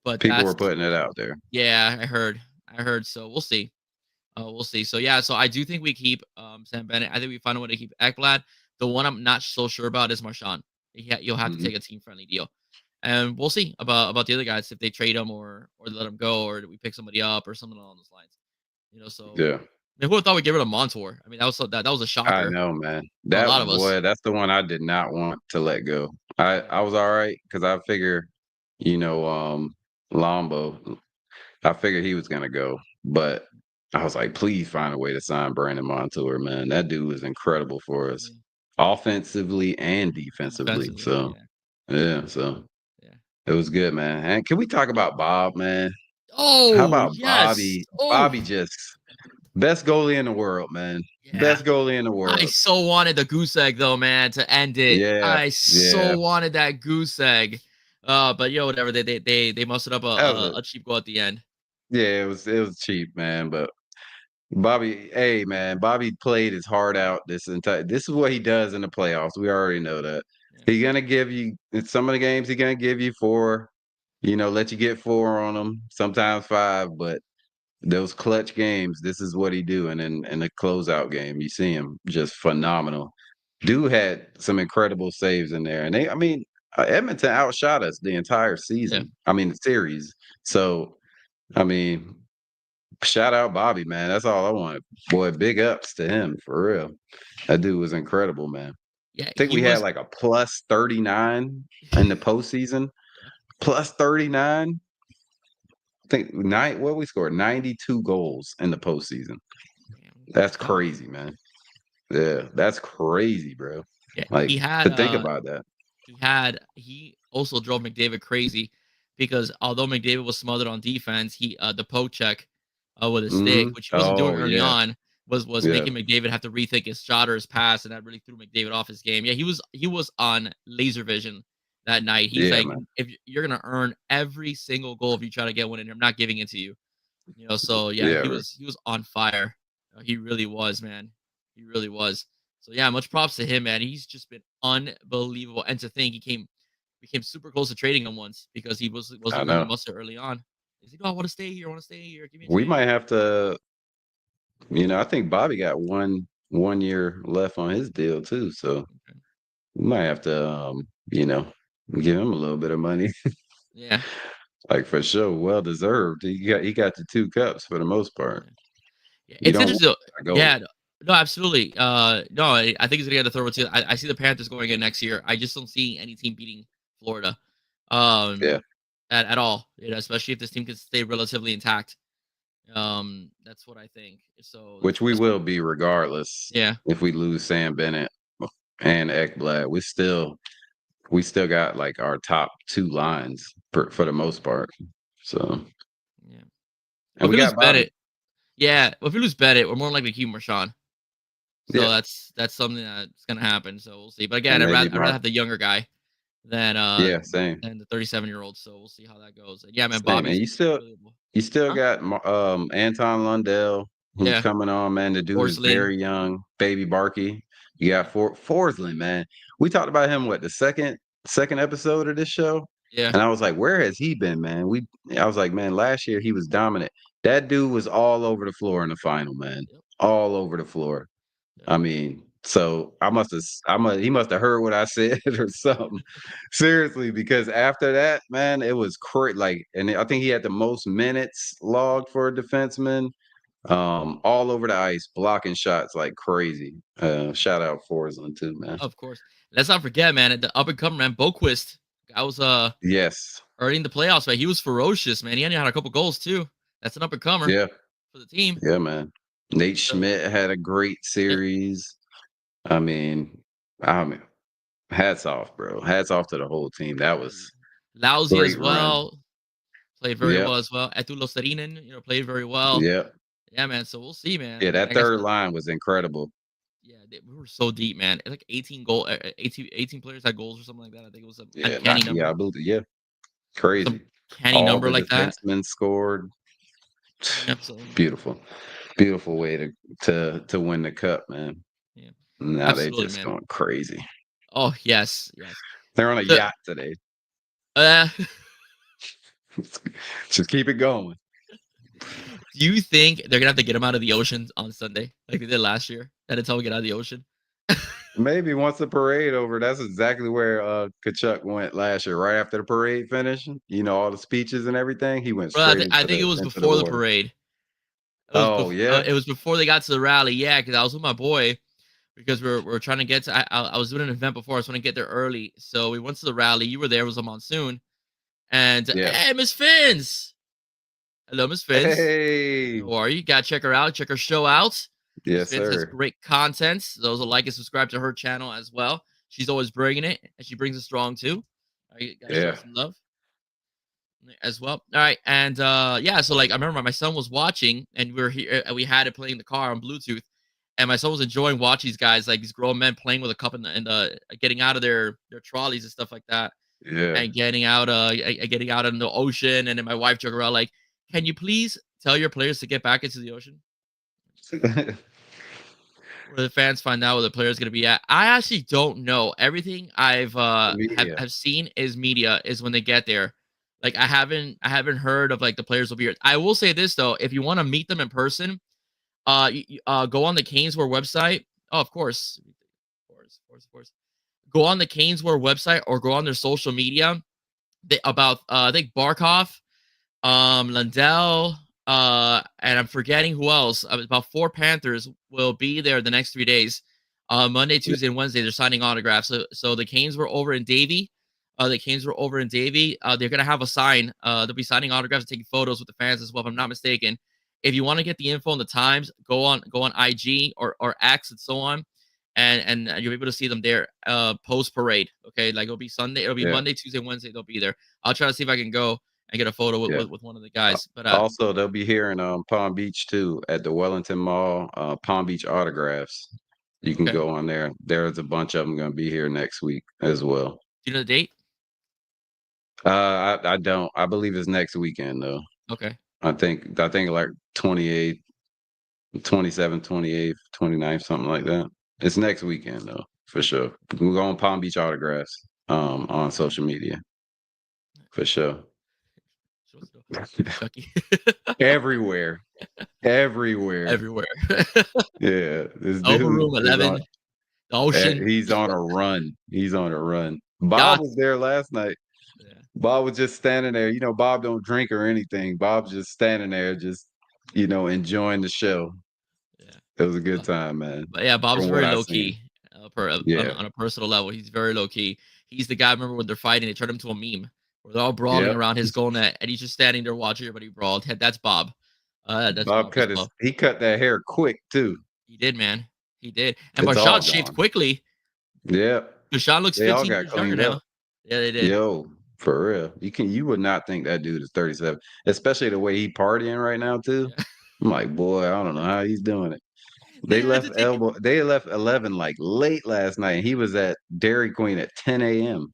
Speaker 1: But
Speaker 2: people were putting it out there.
Speaker 1: yeah, I heard. So we'll see. We'll see. So yeah, so I do think we keep Sam Bennett. I think we find a way to keep Ekblad. The one I'm not so sure about is Marchand. You'll have to
Speaker 2: Mhm.
Speaker 1: take a team friendly deal, and we'll see about the other guys if they trade him or let him go or do we pick somebody up or something along those lines. So
Speaker 2: Yeah.
Speaker 1: who would have thought we'd get rid of Montour? I mean, that was a
Speaker 2: I
Speaker 1: shocker
Speaker 2: know, man.
Speaker 1: for a
Speaker 2: That
Speaker 1: lot of us.
Speaker 2: boy, that's the one I did not want to let go. I
Speaker 1: Yeah,
Speaker 2: was all right because I figure, you know, Lombo, I figured he was gonna go, but I was like, please find a way to sign Brandon Montour, man. That dude was incredible for us,
Speaker 1: yeah.
Speaker 2: offensively and defensively.
Speaker 1: Defensively,
Speaker 2: So
Speaker 1: yeah,
Speaker 2: yeah, so
Speaker 1: yeah.
Speaker 2: it was good, man. And can we talk
Speaker 1: Oh,
Speaker 2: about Bob, man? How
Speaker 1: oh
Speaker 2: about
Speaker 1: yes.
Speaker 2: Bobby?
Speaker 1: Oh
Speaker 2: Bobby just best goalie in the world, man.
Speaker 1: yeah.
Speaker 2: Best goalie in the
Speaker 1: I
Speaker 2: world.
Speaker 1: so wanted the goose egg though, man, to end it.
Speaker 2: Yeah,
Speaker 1: I
Speaker 2: yeah.
Speaker 1: so wanted that goose egg. But whatever. They mustered up
Speaker 2: That was
Speaker 1: a cheap goal at the end.
Speaker 2: yeah, it was cheap, man. But Bobby, hey man, Bobby played his heart out this is what he does in the playoffs. We already know that.
Speaker 1: Yeah,
Speaker 2: He gonna give you in some of the games, he gonna give you four, let you get four on him, sometimes five, but those clutch games, this is what he do. And in the closeout game, you see him just phenomenal. Dude had some incredible saves in there. And Edmonton outshot us the entire
Speaker 1: yeah,
Speaker 2: season. I mean the series. So I mean, shout out Bobby, man. That's all I wanted. Boy, big ups to him for real. That dude was incredible, man.
Speaker 1: yeah.
Speaker 2: I think
Speaker 1: He
Speaker 2: we had
Speaker 1: was.
Speaker 2: like a plus 39 in the postseason.
Speaker 1: Yeah,
Speaker 2: Plus 39. I think what we scored 92 goals in the postseason.
Speaker 1: damn,
Speaker 2: That's
Speaker 1: dog.
Speaker 2: crazy, man. Yeah, that's crazy, bro.
Speaker 1: Yeah,
Speaker 2: Like to think about that.
Speaker 1: he also drove McDavid crazy because although McDavid was smothered on defense, the poke check with his stick, which he wasn't doing
Speaker 2: Oh
Speaker 1: early
Speaker 2: yeah,
Speaker 1: on, was
Speaker 2: yeah,
Speaker 1: making McDavid have to rethink his shot or his pass, and that really threw McDavid off his game. Yeah, he was on laser vision that night. He's
Speaker 2: yeah,
Speaker 1: like,
Speaker 2: man.
Speaker 1: if you're gonna earn every single goal if you try to get one in, I'm not giving it to you. So yeah,
Speaker 2: Yeah,
Speaker 1: he was on fire. He really was, man. He really was. So yeah, much props to him, man. He's just been unbelievable. And to think he became super close to trading him once because he
Speaker 2: I
Speaker 1: wasn't earning the
Speaker 2: know.
Speaker 1: mustard early on. He's like, "Oh, I want to stay here. I want to stay here. Give me a
Speaker 2: We
Speaker 1: chance."
Speaker 2: might have to, I think Bobby got one year left on his deal too. So
Speaker 1: Okay.
Speaker 2: we might have to give him a little bit of money.
Speaker 1: Yeah.
Speaker 2: Like for sure, well deserved. He got the two cups for the most part.
Speaker 1: Yeah. Yeah.
Speaker 2: You
Speaker 1: It's
Speaker 2: don't want
Speaker 1: interesting.
Speaker 2: a goalie.
Speaker 1: Yeah. No, no, absolutely. No, I think he's gonna get a third one too. I see the Panthers going in next year. I just don't see any team beating Florida.
Speaker 2: Yeah.
Speaker 1: Um, at all. Especially if this team can stay relatively intact. That's what I think. So
Speaker 2: Which we will be regardless
Speaker 1: yeah,
Speaker 2: if we lose Sam Bennett and Ekblad. We still got like our top two lines for the most part. So
Speaker 1: yeah.
Speaker 2: and
Speaker 1: But if
Speaker 2: we
Speaker 1: we lose
Speaker 2: got Bobby.
Speaker 1: Bennett, yeah. Well, if we lose Bennett, we're more likely to keep Marshawn. So
Speaker 2: Yeah.
Speaker 1: that's something that's gonna happen. So we'll see. But again,
Speaker 2: And maybe
Speaker 1: I'd rather
Speaker 2: Mark.
Speaker 1: have the younger guy than
Speaker 2: Yeah, same.
Speaker 1: the 37-year-old. So we'll see how that goes. And yeah, man,
Speaker 2: Same. And
Speaker 1: Bobby's
Speaker 2: you still
Speaker 1: unbelievable.
Speaker 2: you still
Speaker 1: Huh?
Speaker 2: got Anton Lundell who's
Speaker 1: Yeah,
Speaker 2: coming on, man. The dude is
Speaker 1: porcelain.
Speaker 2: very young, baby Barky. You got
Speaker 1: Yeah,
Speaker 2: Forsland, man. We talked about him what the second episode of this show,
Speaker 1: yeah,
Speaker 2: and I was like, where has he been, man? I was like, man, last year he was dominant. That dude was all over the floor in the final, man.
Speaker 1: yep,
Speaker 2: All over the floor.
Speaker 1: yep.
Speaker 2: I mean, so he must have heard what I said or something. Seriously, because after that, man, it was crazy. Like, and I think he had the most minutes logged for a defenseman, all over the ice, blocking shots like crazy. Shout out Forsland too, man.
Speaker 1: Of course. Let's not forget, man, the up and comer man, Boquist. I was
Speaker 2: Yes,
Speaker 1: already in the playoffs, man. He was ferocious, man. He only had a couple goals too. That's an up and comer
Speaker 2: yeah,
Speaker 1: for the team.
Speaker 2: yeah, man. Nate
Speaker 1: So
Speaker 2: Schmidt had a great
Speaker 1: yeah,
Speaker 2: series. I mean, I mean, hats off, bro. Hats off to the whole team. That
Speaker 1: oh,
Speaker 2: was
Speaker 1: yeah. Lousy as
Speaker 2: great run.
Speaker 1: well. Played very
Speaker 2: Yep,
Speaker 1: well as well. Etulo Sarinen, played very well.
Speaker 2: yep.
Speaker 1: Yeah, man. So we'll see, man.
Speaker 2: Yeah,
Speaker 1: And
Speaker 2: that
Speaker 1: I guess
Speaker 2: third line was incredible.
Speaker 1: we were so deep, man. It's like 18 players had goals or something like that. I think it was a
Speaker 2: Yeah,
Speaker 1: uncanny
Speaker 2: yeah,
Speaker 1: number.
Speaker 2: I believe yeah,
Speaker 1: Some
Speaker 2: crazy.
Speaker 1: canny
Speaker 2: All
Speaker 1: number
Speaker 2: the
Speaker 1: like that.
Speaker 2: defensemen scored.
Speaker 1: Yeah. So
Speaker 2: Beautiful, beautiful way to win the cup, man.
Speaker 1: yeah,
Speaker 2: Now they
Speaker 1: absolutely,
Speaker 2: just
Speaker 1: man.
Speaker 2: going crazy.
Speaker 1: Oh yes, yes.
Speaker 2: They're on a
Speaker 1: So,
Speaker 2: yacht today.
Speaker 1: uh,
Speaker 2: Just keep it going.
Speaker 1: do you think they're gonna have to get him out of the ocean on Sunday, like they did last year? That until we get out of the ocean.
Speaker 2: Maybe once the parade over, that's exactly where Kachuk went last year. Right after the parade finished, all the speeches and everything, he went
Speaker 1: Bro,
Speaker 2: straight
Speaker 1: I
Speaker 2: into
Speaker 1: think it was
Speaker 2: the
Speaker 1: before the
Speaker 2: water.
Speaker 1: parade.
Speaker 2: Oh yeah.
Speaker 1: It was before they got to the rally. Yeah, because I was with my boy because we're trying to get to. I was doing an event before. I was trying to get there early, so we went to the rally. You were there. It was a monsoon, and
Speaker 2: Yeah.
Speaker 1: hey, Miss Fins. Hello, Miss Fins.
Speaker 2: Hey.
Speaker 1: How are you? Gotta check her out. Check her show out. Miss
Speaker 2: Yes,
Speaker 1: Fins has
Speaker 2: sir.
Speaker 1: great content. Those will like and subscribe to her channel as well. She's always bringing it, and she brings it strong too. Gotta show her
Speaker 2: Yeah.
Speaker 1: some love as well. All right, and yeah, so like I remember my son was watching, and we were here. We had it playing in the car on Bluetooth, and my son was enjoying watching these guys, like these grown men playing with a cup and getting out of their trolleys and stuff like that,
Speaker 2: Yeah.
Speaker 1: and getting out in the ocean. And then my wife joked around like, "Can you please tell your players to get back into the ocean?" Where the fans find out where the player's gonna be at. I actually don't know. Everything I've
Speaker 2: The media.
Speaker 1: have seen is media is when they get there. Like I haven't heard of like the players will be here. I will say this though, if you want to meet them in person, go on the Caneswear website. Oh, of course. Of course. Go on the Caneswear website or go on their social media. About I think Barkov, Lundell, and I'm forgetting who else. About 4 Panthers will be there the next 3 days. Monday, Tuesday, and Wednesday, they're signing autographs. So the Canes were over in Davie. They're gonna have a sign. They'll be signing autographs and taking photos with the fans as well, if I'm not mistaken. If you want to get the info on the times, go on IG or X and so on, and you'll be able to see them there. Post parade. Okay, like it'll be Sunday. It'll be
Speaker 2: Yeah.
Speaker 1: Monday, Tuesday, Wednesday. They'll be there. I'll try to see if I can go and get a photo with,
Speaker 2: Yeah.
Speaker 1: with one of the guys. But
Speaker 2: Also, they'll be here in Palm Beach too at the Wellington Mall. Palm Beach autographs. You can
Speaker 1: okay.
Speaker 2: go on there. There's a bunch of them going to be here next week as well.
Speaker 1: Do you know the date?
Speaker 2: I don't. I believe it's next weekend though.
Speaker 1: Okay.
Speaker 2: I think like 28th, 27th, 28th, 29th, something like that. It's next weekend though, for sure. We're going Palm Beach autographs on social media for sure.
Speaker 1: Chucky.
Speaker 2: Everywhere. Everywhere.
Speaker 1: Everywhere.
Speaker 2: Yeah. This
Speaker 1: Over
Speaker 2: dude
Speaker 1: room
Speaker 2: is
Speaker 1: 11.
Speaker 2: on
Speaker 1: The ocean.
Speaker 2: he's on a run. He's on a run. Bob was
Speaker 1: Yachts.
Speaker 2: there last night.
Speaker 1: Yeah.
Speaker 2: Bob was just standing there. Bob don't drink or anything. Bob's just standing there, just enjoying the show.
Speaker 1: Yeah.
Speaker 2: It was a good
Speaker 1: Uh,
Speaker 2: time, man.
Speaker 1: but yeah, Bob's
Speaker 2: From what
Speaker 1: very
Speaker 2: I
Speaker 1: low
Speaker 2: seen.
Speaker 1: key.
Speaker 2: Yeah.
Speaker 1: On a personal level, he's very low key. He's the guy. Remember when they're fighting? They turned him to a meme where they're all brawling
Speaker 2: Yep.
Speaker 1: around his goal net, and he's just standing there watching everybody brawl. That's Bob. That's
Speaker 2: Bob
Speaker 1: Bob as
Speaker 2: cut his
Speaker 1: well.
Speaker 2: he cut that hair quick too.
Speaker 1: He did, man. He did. And
Speaker 2: It's all
Speaker 1: Barshawn shaved
Speaker 2: gone.
Speaker 1: quickly.
Speaker 2: Yep.
Speaker 1: Barshawn looks
Speaker 2: They all
Speaker 1: 15
Speaker 2: got
Speaker 1: years younger
Speaker 2: cleaned up.
Speaker 1: now. Yeah, they did.
Speaker 2: Yo, for real. You would not think that dude is 37, especially the way he partying right now too.
Speaker 1: Yeah.
Speaker 2: I'm like, boy, I don't know how he's doing it.
Speaker 1: They had to take
Speaker 2: They left 11 like late last night. And he was at Dairy Queen at 10 a.m.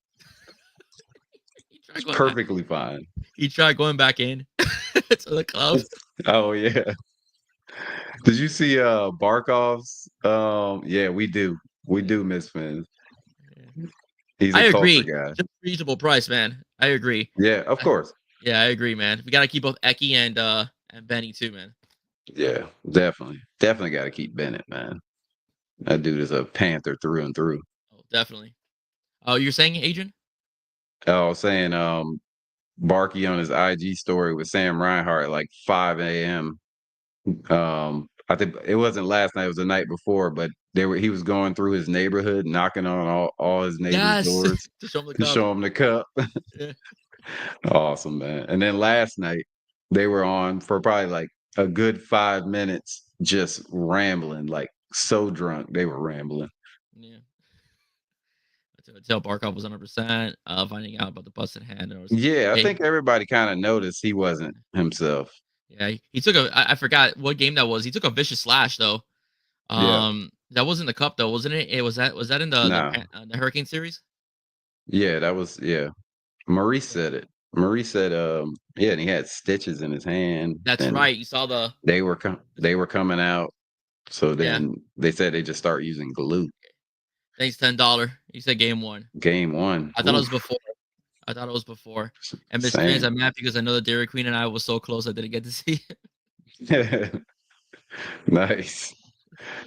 Speaker 1: he tried going back.
Speaker 2: Perfectly fine.
Speaker 1: He tried going back in to the club.
Speaker 2: Oh yeah. Did you see Barkov's? Yeah, we do. We do miss Finn.
Speaker 1: Yeah.
Speaker 2: He's
Speaker 1: I
Speaker 2: a culture
Speaker 1: agree.
Speaker 2: guy.
Speaker 1: Just reasonable price, man. I agree.
Speaker 2: Yeah, of course.
Speaker 1: Yeah, I agree, man. We gotta keep both Eki and Benny too, man.
Speaker 2: Yeah, definitely. Definitely got to keep Bennett, man. That dude is a Panther through and through.
Speaker 1: Oh, definitely. Oh, you're saying, Adrian?
Speaker 2: I was saying, Barkey on his IG story with Sam Reinhart at like 5 a.m. I think it wasn't last night; it was the night before. But he was going through his neighborhood, knocking on all his neighbors'
Speaker 1: Yes.
Speaker 2: doors
Speaker 1: To show him the
Speaker 2: to
Speaker 1: cup.
Speaker 2: show him the cup.
Speaker 1: Yeah.
Speaker 2: Awesome, man. And then last night they were on for probably like a good 5 minutes, just rambling, like so drunk they were rambling.
Speaker 1: Yeah. To tell Barkov was 100%. Finding out about the busted hand.
Speaker 2: Yeah, I
Speaker 1: Hey,
Speaker 2: think everybody kind of noticed he wasn't himself.
Speaker 1: yeah, he took a. I forgot what game that was. He took a vicious slash though.
Speaker 2: Yeah,
Speaker 1: That was in the cup though, wasn't it? It was that in
Speaker 2: no,
Speaker 1: the Hurricane series?
Speaker 2: yeah, that was Maurice said it. Maurice said, yeah, and he had stitches in his hand,
Speaker 1: That's
Speaker 2: and
Speaker 1: right. You saw the
Speaker 2: they were coming out. So
Speaker 1: yeah.
Speaker 2: then they said they just start using glue.
Speaker 1: Thanks, $10. You said game one.
Speaker 2: Game one.
Speaker 1: I thought it was before. I thought it was before. And Miss Fans,
Speaker 2: Same.
Speaker 1: I'm mad because I know the Dairy Queen and I was so close I didn't get to see it.
Speaker 2: Nice.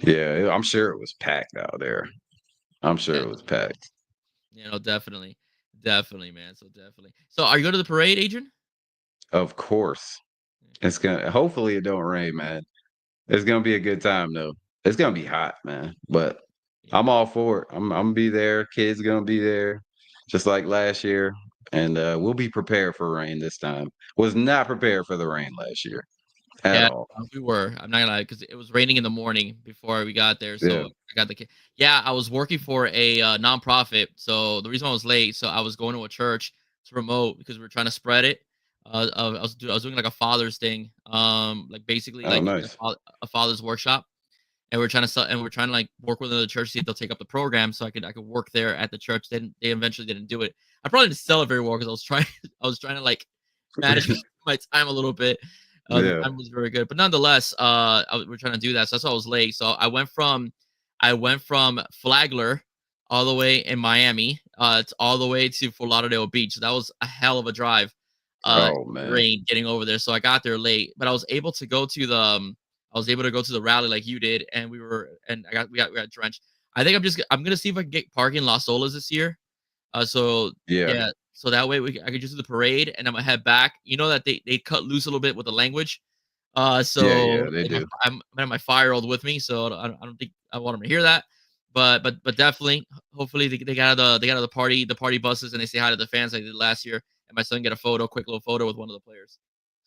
Speaker 2: Yeah, I'm sure it was packed out there. I'm sure
Speaker 1: Yeah,
Speaker 2: it was packed.
Speaker 1: definitely, definitely, man. So definitely. So are you going to the parade, Adrian?
Speaker 2: Of course. It's gonna hopefully it don't rain, man. It's gonna be a good time though. It's gonna be hot, man. But
Speaker 1: Yeah.
Speaker 2: I'm all for it. I'm gonna be there. Kids gonna be there, just like last year. And we'll be prepared for rain this time. Was not prepared for the rain last year at
Speaker 1: Yeah,
Speaker 2: all.
Speaker 1: we were. I'm not gonna lie, because it was raining in the morning before we got there. So
Speaker 2: Yeah.
Speaker 1: I got the kid. Yeah, I was working for a nonprofit. So the reason why I was late, so I was going to a church. It's remote because we are trying to spread it. I was doing like a father's thing, like basically
Speaker 2: Oh,
Speaker 1: like
Speaker 2: nice.
Speaker 1: a father's workshop, and we're trying to sell, and we're trying to like work with another church, see if they'll take up the program, so I could work there at the church. They eventually didn't do it. I probably didn't sell it very well because I was trying I was trying to like manage my time a little bit. The
Speaker 2: Yeah.
Speaker 1: time was very good, but nonetheless, we're trying to do that. So that's why I was late. So I went from Flagler all the way in Miami, all the way to Fort Lauderdale Beach. So that was a hell of a drive.
Speaker 2: Oh man.
Speaker 1: Rain getting over there. So I got there late, but I was able to go to I was able to go to the rally like you did, and we got drenched. I think I'm gonna see if I can get parking in Las Olas this year. So
Speaker 2: Yeah.
Speaker 1: yeah, so that way I could just do the parade, and I'm gonna head back. You know that they cut loose a little bit with the language.
Speaker 2: Yeah,
Speaker 1: So
Speaker 2: yeah, they
Speaker 1: and
Speaker 2: do.
Speaker 1: I'm I have my 5-year-old with me, so I don't think I want him to hear that. But definitely, hopefully they got out of the party buses, and they say hi to the fans like they did last year, and my son get a quick little photo with one of the players.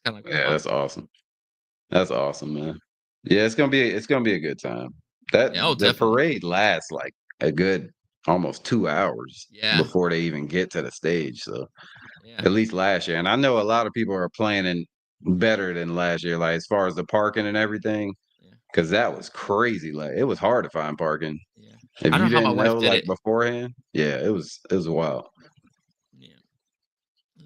Speaker 1: Kind of like
Speaker 2: Yeah,
Speaker 1: fun.
Speaker 2: that's awesome. That's awesome, man. Yeah, it's gonna be a good time.
Speaker 1: Yeah, oh,
Speaker 2: The
Speaker 1: definitely.
Speaker 2: parade lasts like a good almost 2 hours
Speaker 1: Yeah,
Speaker 2: before they even get to the stage. So
Speaker 1: yeah,
Speaker 2: at least last year, and I know a lot of people are planning better than last year, like as far as the parking and everything,
Speaker 1: yeah,
Speaker 2: because that was crazy. Like it was hard to find parking
Speaker 1: yeah.
Speaker 2: if
Speaker 1: I don't
Speaker 2: you
Speaker 1: know how my
Speaker 2: didn't
Speaker 1: wife
Speaker 2: know
Speaker 1: did
Speaker 2: like
Speaker 1: it.
Speaker 2: beforehand. Yeah, it was wild.
Speaker 1: Yeah.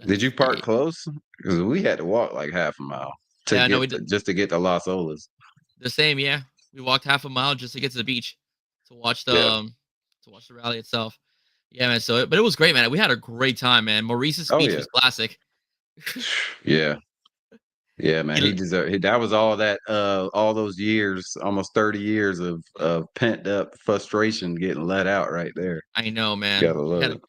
Speaker 2: Did
Speaker 1: Let's
Speaker 2: you park
Speaker 1: see.
Speaker 2: close? Because we had to walk like half a mile
Speaker 1: Yeah, no, we did
Speaker 2: just to get to Las Olas.
Speaker 1: the same. Yeah, we walked half a mile just to get to the beach to watch
Speaker 2: Yeah.
Speaker 1: the rally itself. Yeah, man. But it was great, man. We had a great time, man. Maurice's
Speaker 2: Oh
Speaker 1: speech
Speaker 2: yeah.
Speaker 1: was classic.
Speaker 2: Yeah. Yeah, man.
Speaker 1: He,
Speaker 2: That was all those years, almost 30 years of pent up frustration getting let out right there.
Speaker 1: I know, man.
Speaker 2: Gotta love it.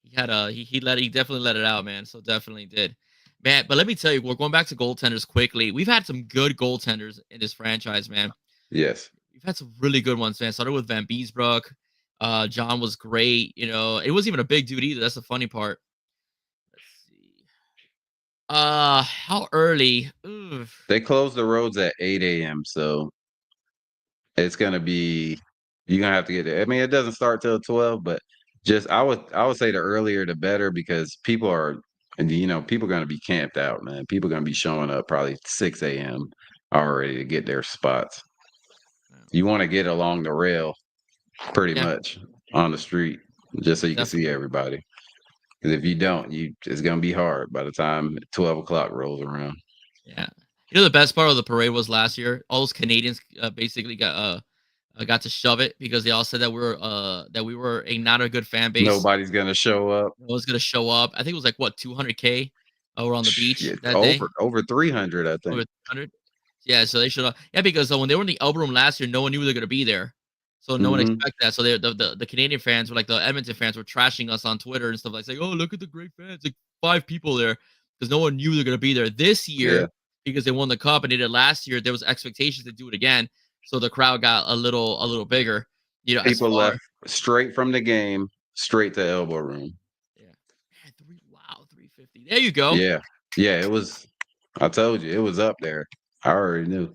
Speaker 1: He definitely let it out, man. So definitely did, man. But let me tell you, we're going back to goaltenders quickly. We've had some good goaltenders in this franchise, man.
Speaker 2: Yes.
Speaker 1: We've had some really good ones, man. Started with Van Beesbrook. John was great. It wasn't even a big dude either. That's the funny part. Let's see. How early? Oof.
Speaker 2: They close the roads at 8 a.m. So it's gonna be you're gonna have to get there. I mean, it doesn't start till 12, but just I would say the earlier the better because people are and people are gonna be camped out, man. People are gonna be showing up probably 6 a.m. already to get their spots. You want to get along the rail pretty
Speaker 1: Yeah,
Speaker 2: much on the street just so
Speaker 1: yeah,
Speaker 2: you can see
Speaker 1: definitely.
Speaker 2: everybody. Because if you don't, it's gonna be hard by the time 12 o'clock rolls around.
Speaker 1: Yeah. The best part of the parade was last year. All those Canadians basically got to shove it because they all said that we were a not a good fan base.
Speaker 2: Nobody's gonna show up.
Speaker 1: No one's gonna show up. I think it was like what 200K over on the beach
Speaker 2: Yeah,
Speaker 1: that day.
Speaker 2: over 300, I
Speaker 1: Over
Speaker 2: think.
Speaker 1: 300. Yeah, so they should have. Yeah, because when they were in the Elbow Room last year, no one knew they were gonna be there. So no one
Speaker 2: Hmm.
Speaker 1: expected that. So the Canadian fans were like the Edmonton fans were trashing us on Twitter and stuff like saying, "Oh, look at the great fans! Like 5 people there," because no one knew they're gonna be there this
Speaker 2: Yeah,
Speaker 1: year because they won the cup and they did last year. There was expectations to do it again, so the crowd got a little bigger. As
Speaker 2: people
Speaker 1: far
Speaker 2: left straight from the game, straight to elbow room.
Speaker 1: yeah, man, 350. There you go.
Speaker 2: Yeah, yeah, it was. I told you, it was up there. I already knew.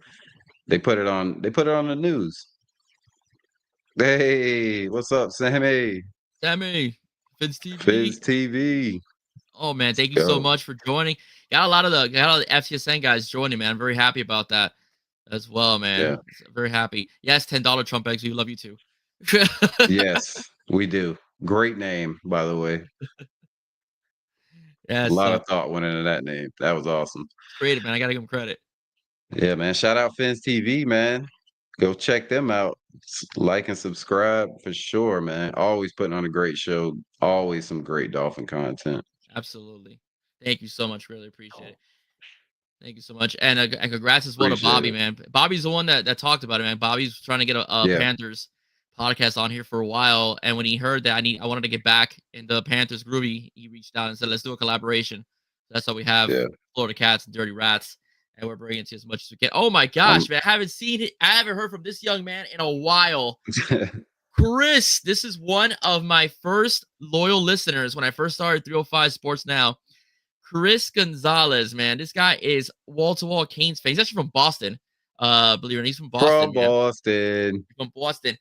Speaker 2: They put it on. They put it on the news. Hey, what's up, Sammy?
Speaker 1: Sammy, Fizz TV.
Speaker 2: Fizz TV.
Speaker 1: Oh man,
Speaker 2: Let's
Speaker 1: thank you so
Speaker 2: go.
Speaker 1: much for joining. Got a lot of the FCSN guys joining, man. I'm very happy about that as well,
Speaker 2: Yeah.
Speaker 1: man. Very happy. Yes, $10 Trump eggs. We love you too.
Speaker 2: Yes, we do. Great name, by the way.
Speaker 1: Yeah,
Speaker 2: A lot
Speaker 1: so
Speaker 2: of thought went into that name. That was awesome.
Speaker 1: it's creative, man. I gotta give him credit.
Speaker 2: Yeah, man. Shout out Fins TV, man. Go check them out. Like and subscribe for sure, man. Always putting on a great show. Always some great dolphin content.
Speaker 1: Absolutely. Thank you so much. Really appreciate it. Thank you so much, and congrats as well to
Speaker 2: Appreciate
Speaker 1: Bobby,
Speaker 2: it.
Speaker 1: man. Bobby's the one that talked about it, man. Bobby's trying to get a
Speaker 2: Yeah.
Speaker 1: podcast on here for a while, and when he heard that I wanted to get back in the Panthers groove, he reached out and said, "Let's do a collaboration." That's how we have
Speaker 2: Yeah.
Speaker 1: Florida Cats and Dirty Rats, and we're bringing it to you as much as we can. Oh my
Speaker 2: Um,
Speaker 1: gosh, man! I haven't seen it. I haven't heard from this young man in a while. Chris, this is one of my first loyal listeners when I first started 305 Sports Now. Chris Gonzalez, man, this guy is wall to wall Canes fan. He's actually from Boston. Believe it or not, he's from Boston.
Speaker 2: from Boston.
Speaker 1: From Boston.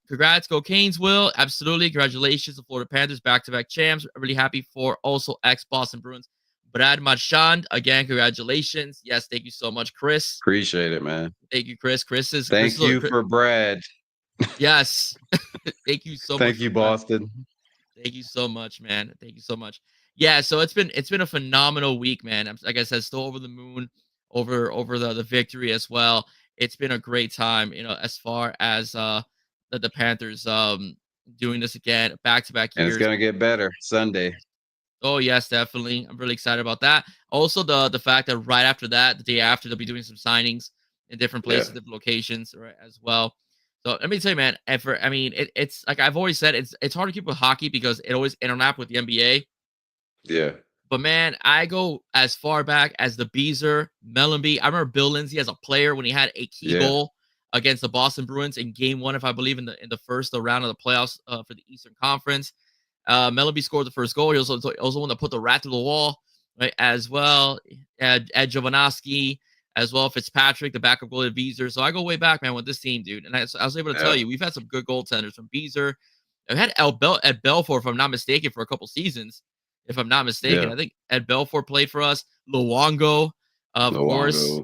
Speaker 1: Congrats, go Canes, Will. Absolutely. Congratulations, the Florida Panthers, back-to-back champs. Really happy for also ex-Boston Bruins. Brad Marchand, again, congratulations. Yes, thank you so much, Chris.
Speaker 2: Appreciate it, man.
Speaker 1: Thank you, Chris.
Speaker 2: Thank you for Brad.
Speaker 1: Yes. Thank you so much.
Speaker 2: Thank you, Boston.
Speaker 1: Thank you so much, man. Thank you so much. Yeah, so it's been a phenomenal week, man. Like I said, still over the moon over the victory as well. It's been a great time, as far as the Panthers doing this again back to back
Speaker 2: And
Speaker 1: years.
Speaker 2: it's gonna get better Sunday.
Speaker 1: Oh yes, definitely. I'm really excited about that. Also, the fact that right after that, the day after, they'll be doing some signings in different places, different locations, right, as well. So let me tell you, man. It's like I've always said, it's hard to keep with hockey because it always interlap with the NBA.
Speaker 2: Yeah.
Speaker 1: But man, I go as far back as the Beezer, Mellenby. I remember Bill Lindsay as a player when he had a key goal against the Boston Bruins in Game 1, if I believe, in the first round of the playoffs for the Eastern Conference. Mellenby scored the first goal. He also one that put the rat through the wall, right? As well, Ed Jovanovski, as well Fitzpatrick, the backup goalie of Beezer. So I go way back, man, with this team, dude. And I was able to tell you, we've had some good goaltenders from Beezer. I've had Ed Belfour, if I'm not mistaken, for a couple seasons. If I'm not mistaken, I think Ed Belfour played for us. Luongo, of course.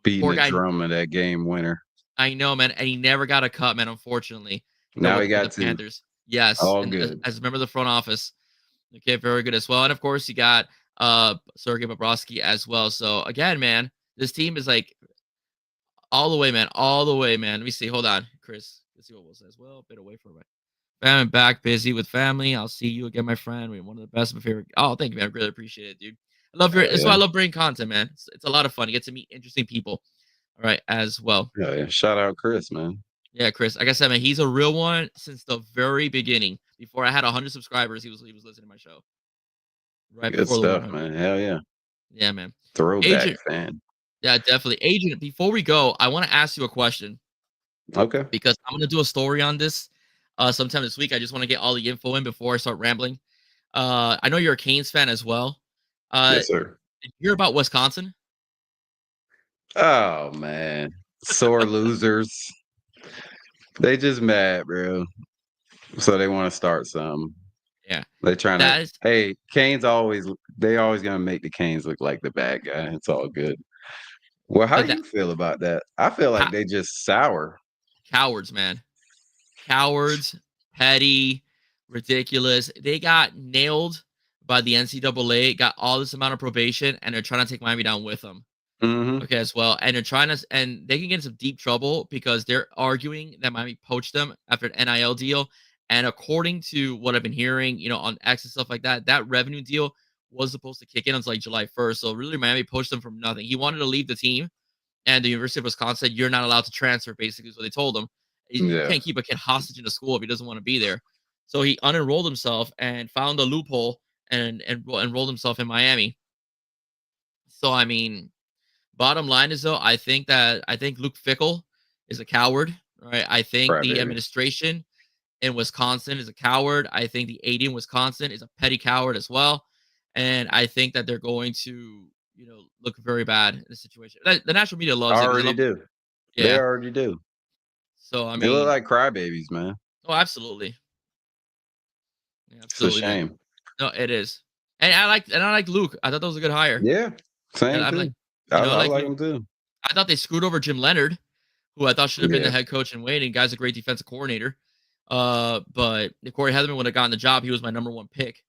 Speaker 2: Beating the drum of that game winner.
Speaker 1: I know, man. And he never got a cut, man, unfortunately.
Speaker 2: Now he got
Speaker 1: the Panthers. Yes.
Speaker 2: All good.
Speaker 1: As a member of the front office. Okay, very good as well. And of course, you got Sergei Bobrovsky as well. So again, man, this team is like all the way, man. All the way, man. Let me see. Hold on, Chris. Let's see what Will says. Well, a bit away from it. I'm back, busy with family. I'll see you again, my friend. We're one of the best of my favorite. Oh, thank you, man. I really appreciate it, dude. I love your. That's why I love bringing content, man. It's a lot of fun. You get to meet interesting people. All right, as well.
Speaker 2: Yeah. Shout out, Chris, man.
Speaker 1: Yeah, Chris. Like I said, man, he's a real one since the very beginning. Before I had 100 subscribers, he was listening to my show.
Speaker 2: Right. Good stuff, man. Hell yeah.
Speaker 1: Yeah, man.
Speaker 2: Throwback fan.
Speaker 1: Yeah, definitely. Agent, before we go, I want to ask you a question.
Speaker 2: Okay.
Speaker 1: Because I'm gonna do a story on this. Sometime this week. I just want to get all the info in before I start rambling. I know you're a Canes fan as well.
Speaker 2: Yes, sir.
Speaker 1: Did you hear about Wisconsin?
Speaker 2: Oh man, sore losers. They just mad, bro. So they want to start something.
Speaker 1: Yeah,
Speaker 2: they trying to. Hey, Canes they always gonna make the Canes look like the bad guy. It's all good. Well, how do you feel about that? I feel like they just sour.
Speaker 1: Cowards, man. Cowards, petty, ridiculous. They got nailed by the NCAA, got all this amount of probation, and they're trying to take Miami down with them.
Speaker 2: Mm-hmm.
Speaker 1: Okay, as well. And they're trying to, and they can get in some deep trouble because they're arguing that Miami poached them after an NIL deal. And according to what I've been hearing, on X and stuff like that, that revenue deal was supposed to kick in until like July 1st. So really, Miami poached them from nothing. He wanted to leave the team, and the University of Wisconsin said, "You're not allowed to transfer," basically, is what they told him. You can't keep a kid hostage in a school if he doesn't want to be there. So he unenrolled himself and found a loophole and enrolled himself in Miami. So, I mean, bottom line is, though, I think Luke Fickell is a coward, right? I think the administration in Wisconsin is a coward. I think the AD in Wisconsin is a petty coward as well. And I think that they're going to, look very bad in this situation. The national media loves it.
Speaker 2: Already do. Yeah. They already do.
Speaker 1: So, I mean,
Speaker 2: they look like crybabies, man.
Speaker 1: Oh, absolutely.
Speaker 2: Yeah, absolutely. It's a shame.
Speaker 1: Man. No, it is. And I like Luke. I thought that was a good hire.
Speaker 2: Yeah. Same thing. I like him too.
Speaker 1: I thought they screwed over Jim Leonard, who I thought should have been the head coach in waiting. Guy's a great defensive coordinator. But if Corey Heatherman would have gotten the job, he was my number one pick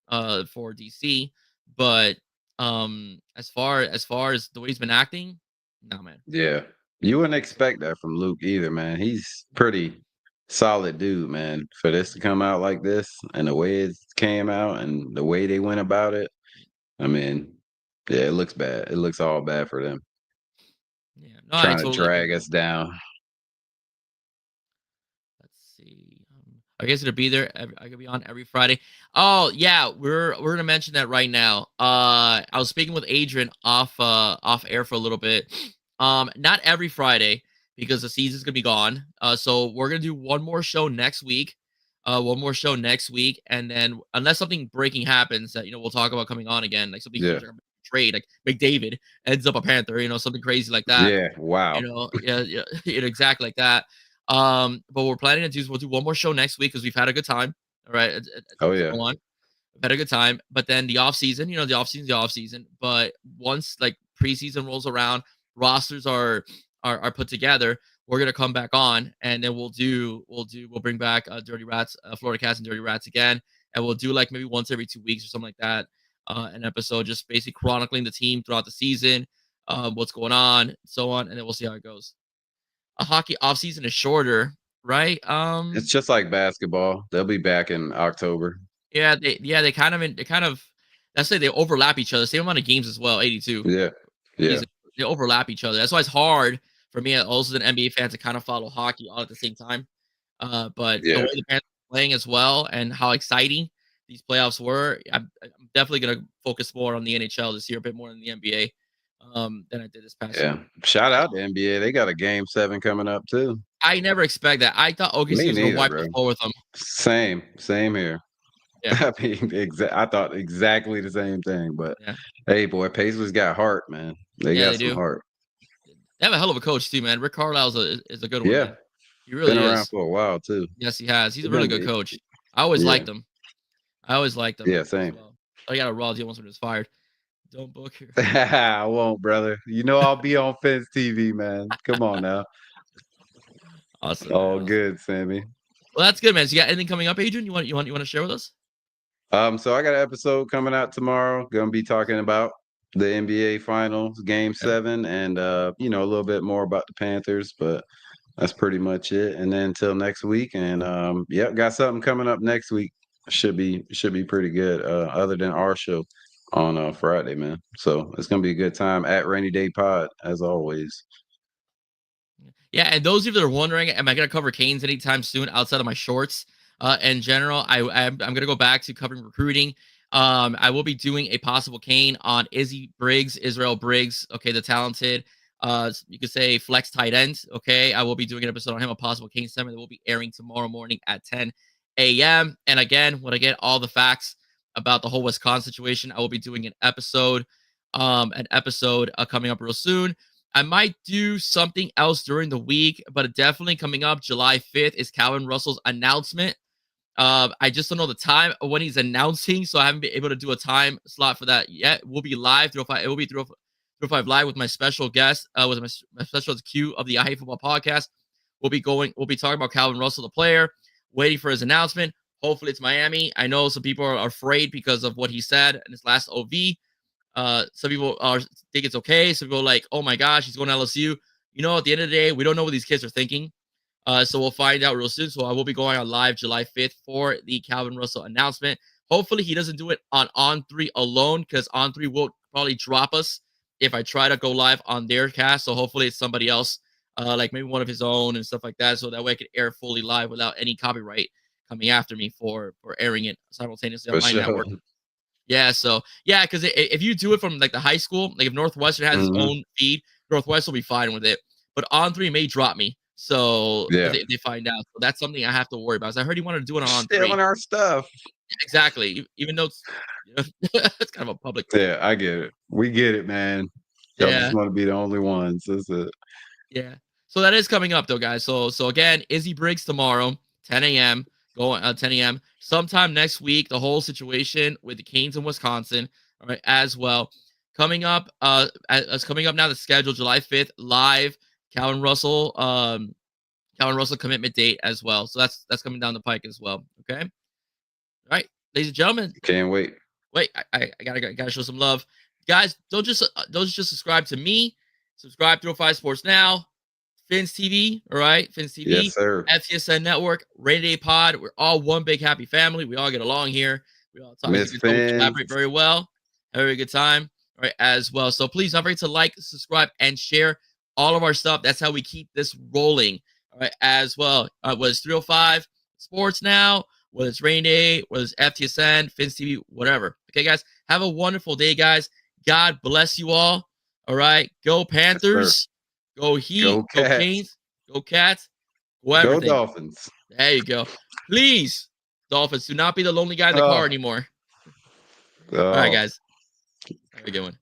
Speaker 1: for DC. But as far as the way he's been acting, no, man.
Speaker 2: Yeah. You wouldn't expect that from Luke either, man. He's pretty solid dude, man. For this to come out like this and the way it came out and the way they went about it, I mean, yeah, it looks bad. It looks all bad for them.
Speaker 1: Yeah,
Speaker 2: trying to drag us down.
Speaker 1: I guess it'll be there. I could be on every Friday. Oh yeah, we're gonna mention that right now. I was speaking with Adrian off air for a little bit. Not every Friday because the season's gonna be gone. So we're gonna do one more show next week. One more show next week, and then unless something breaking happens that we'll talk about coming on again, like something
Speaker 2: Yeah.
Speaker 1: huge, like a trade, like McDavid ends up a Panther, something crazy like that.
Speaker 2: Yeah. Wow.
Speaker 1: Yeah, yeah, exactly like that. But we're planning to do is we'll do one more show next week because we've had a good time. All right,
Speaker 2: Oh
Speaker 1: to
Speaker 2: yeah.
Speaker 1: go on. We've had a good time, but then the off season, the off season. But once like preseason rolls around, rosters are put together. We're gonna come back on, and then we'll bring back Dirty Rats, Florida Cats, and Dirty Rats again, and we'll do like maybe once every 2 weeks or something like that, an episode just basically chronicling the team throughout the season, what's going on, and so on, and then we'll see how it goes. A hockey off season is shorter, right?
Speaker 2: It's just like basketball. They'll be back in October.
Speaker 1: Yeah, they kind of let's say they overlap each other. Same amount of games as well, 82.
Speaker 2: Yeah. Yeah.
Speaker 1: They overlap each other. That's why it's hard for me also as an NBA fan to kind of follow hockey all at the same time. But the
Speaker 2: Yeah.
Speaker 1: way the Panthers are playing as well and how exciting these playoffs were, I'm definitely gonna focus more on the NHL this year, a bit more than the NBA, than I did this past
Speaker 2: Yeah.
Speaker 1: year.
Speaker 2: Shout out to NBA. They got a game 7 coming up too.
Speaker 1: I never expect that. I thought OKC
Speaker 2: Me
Speaker 1: was gonna
Speaker 2: neither,
Speaker 1: wipe the
Speaker 2: bro.
Speaker 1: floor with them.
Speaker 2: Same here.
Speaker 1: Yeah,
Speaker 2: I mean, I thought exactly the same thing. But
Speaker 1: yeah,
Speaker 2: hey, boy, Pacers got heart, man. They
Speaker 1: yeah.
Speaker 2: got
Speaker 1: They
Speaker 2: some
Speaker 1: do.
Speaker 2: heart.
Speaker 1: They have a hell of a coach too, man. Rick Carlisle is a good one,
Speaker 2: Yeah,
Speaker 1: man. He really
Speaker 2: been around
Speaker 1: is.
Speaker 2: for a while too.
Speaker 1: Yes, he has. He's a
Speaker 2: It
Speaker 1: really
Speaker 2: been,
Speaker 1: good
Speaker 2: it-
Speaker 1: coach. I always
Speaker 2: yeah,
Speaker 1: liked him. I always liked him
Speaker 2: yeah,
Speaker 1: as
Speaker 2: same.
Speaker 1: well. I got a raw deal once when he was fired. Don't book here.
Speaker 2: I won't, brother. You know I'll be on Fence TV, man. Come on now.
Speaker 1: Awesome, man.
Speaker 2: All
Speaker 1: Awesome.
Speaker 2: good, Sammy.
Speaker 1: Well, that's good, man. So you got anything coming up, Adrian? You want to share with us?
Speaker 2: So I got an episode coming out tomorrow. Gonna be talking about the NBA Finals, Game
Speaker 1: Yeah.
Speaker 2: 7, and a little bit more about the Panthers, but that's pretty much it. And then until next week, and yep, got something coming up next week. Should be pretty good. Other than our show on Friday, man. So it's gonna be a good time at Rainy Day Pod as always.
Speaker 1: Yeah, and those of you that are wondering, am I going to cover Canes anytime soon outside of my shorts? In general, I'm going to go back to covering recruiting. I will be doing a possible Kane on Izzy Briggs, Israel Briggs. Okay, the talented, you could say flex tight end. Okay, I will be doing an episode on him, a possible Kane segment that will be airing tomorrow morning at 10 a.m. And again, when I get all the facts about the whole Wisconsin situation, I will be doing an episode coming up real soon. I might do something else during the week, but definitely coming up July 5th is Calvin Russell's announcement. I just don't know the time of when he's announcing, so I haven't been able to do a time slot for that yet. We'll be live. It will be 305 live with my special guest, with my special Q of the I Hate Football podcast. We'll be talking about Calvin Russell, the player, waiting for his announcement. Hopefully it's Miami. I know some people are afraid because of what he said in his last OV. Some people think it's okay. Some people are like, oh my gosh, he's going to LSU. At the end of the day, we don't know what these kids are thinking. So we'll find out real soon. So I will be going on live July 5th for the Calvin Russell announcement. Hopefully he doesn't do it on 3 alone, because on 3 will probably drop us if I try to go live on their cast. So hopefully it's somebody else, like maybe one of his own and stuff like that. So that way I could air fully live without any copyright coming after me for airing it simultaneously on my network. Yeah, so yeah, because if you do it from like the high school, like if Northwestern has its own feed, Northwestern will be fine with it. But On3 may drop me, so
Speaker 2: Yeah.
Speaker 1: if they find out, so that's something I have to worry about. So I heard he wanted to do it on On3.
Speaker 2: Stealing our stuff.
Speaker 1: Exactly, even though it's, it's kind of a public.
Speaker 2: Yeah, I get it. We get it, man. Y'all
Speaker 1: Yeah,
Speaker 2: just want to be the only ones. That's it.
Speaker 1: yeah. So that is coming up though, guys. So again, Izzy Briggs tomorrow, 10 a.m. Going 10 a.m. Sometime next week, the whole situation with the Canes in Wisconsin, all right, as well. Coming up, coming up now, the schedule, July 5th, live, Calvin Russell commitment date as well. So that's coming down the pike as well. Okay. All right, ladies and gentlemen.
Speaker 2: Can't wait.
Speaker 1: Wait, I gotta show some love. Guys, don't just subscribe to me. Subscribe to 05 Sports Now. Fins TV, all right? Fins TV,
Speaker 2: Yes, sir.
Speaker 1: FTSN Network, Rainy Day Pod. We're all one big happy family. We all get along here. We all talk.
Speaker 2: Miss
Speaker 1: We
Speaker 2: Fins.
Speaker 1: collaborate very well. Have a very good time, all right, as well. So please don't forget to like, subscribe, and share all of our stuff. That's how we keep this rolling, all right, as well. Was 305 sports now, whether it's Rain Day, whether it's FTSN, Fins TV, whatever. Okay, guys, have a wonderful day, guys. God bless you all. All right, go Panthers, go Heat,
Speaker 2: Go
Speaker 1: go
Speaker 2: Cats.
Speaker 1: Canes, go Cats, go
Speaker 2: Go
Speaker 1: everything.
Speaker 2: Dolphins.
Speaker 1: There you go. Please, Dolphins, do not be the lonely guy in the car anymore. All right, guys. Have a good one.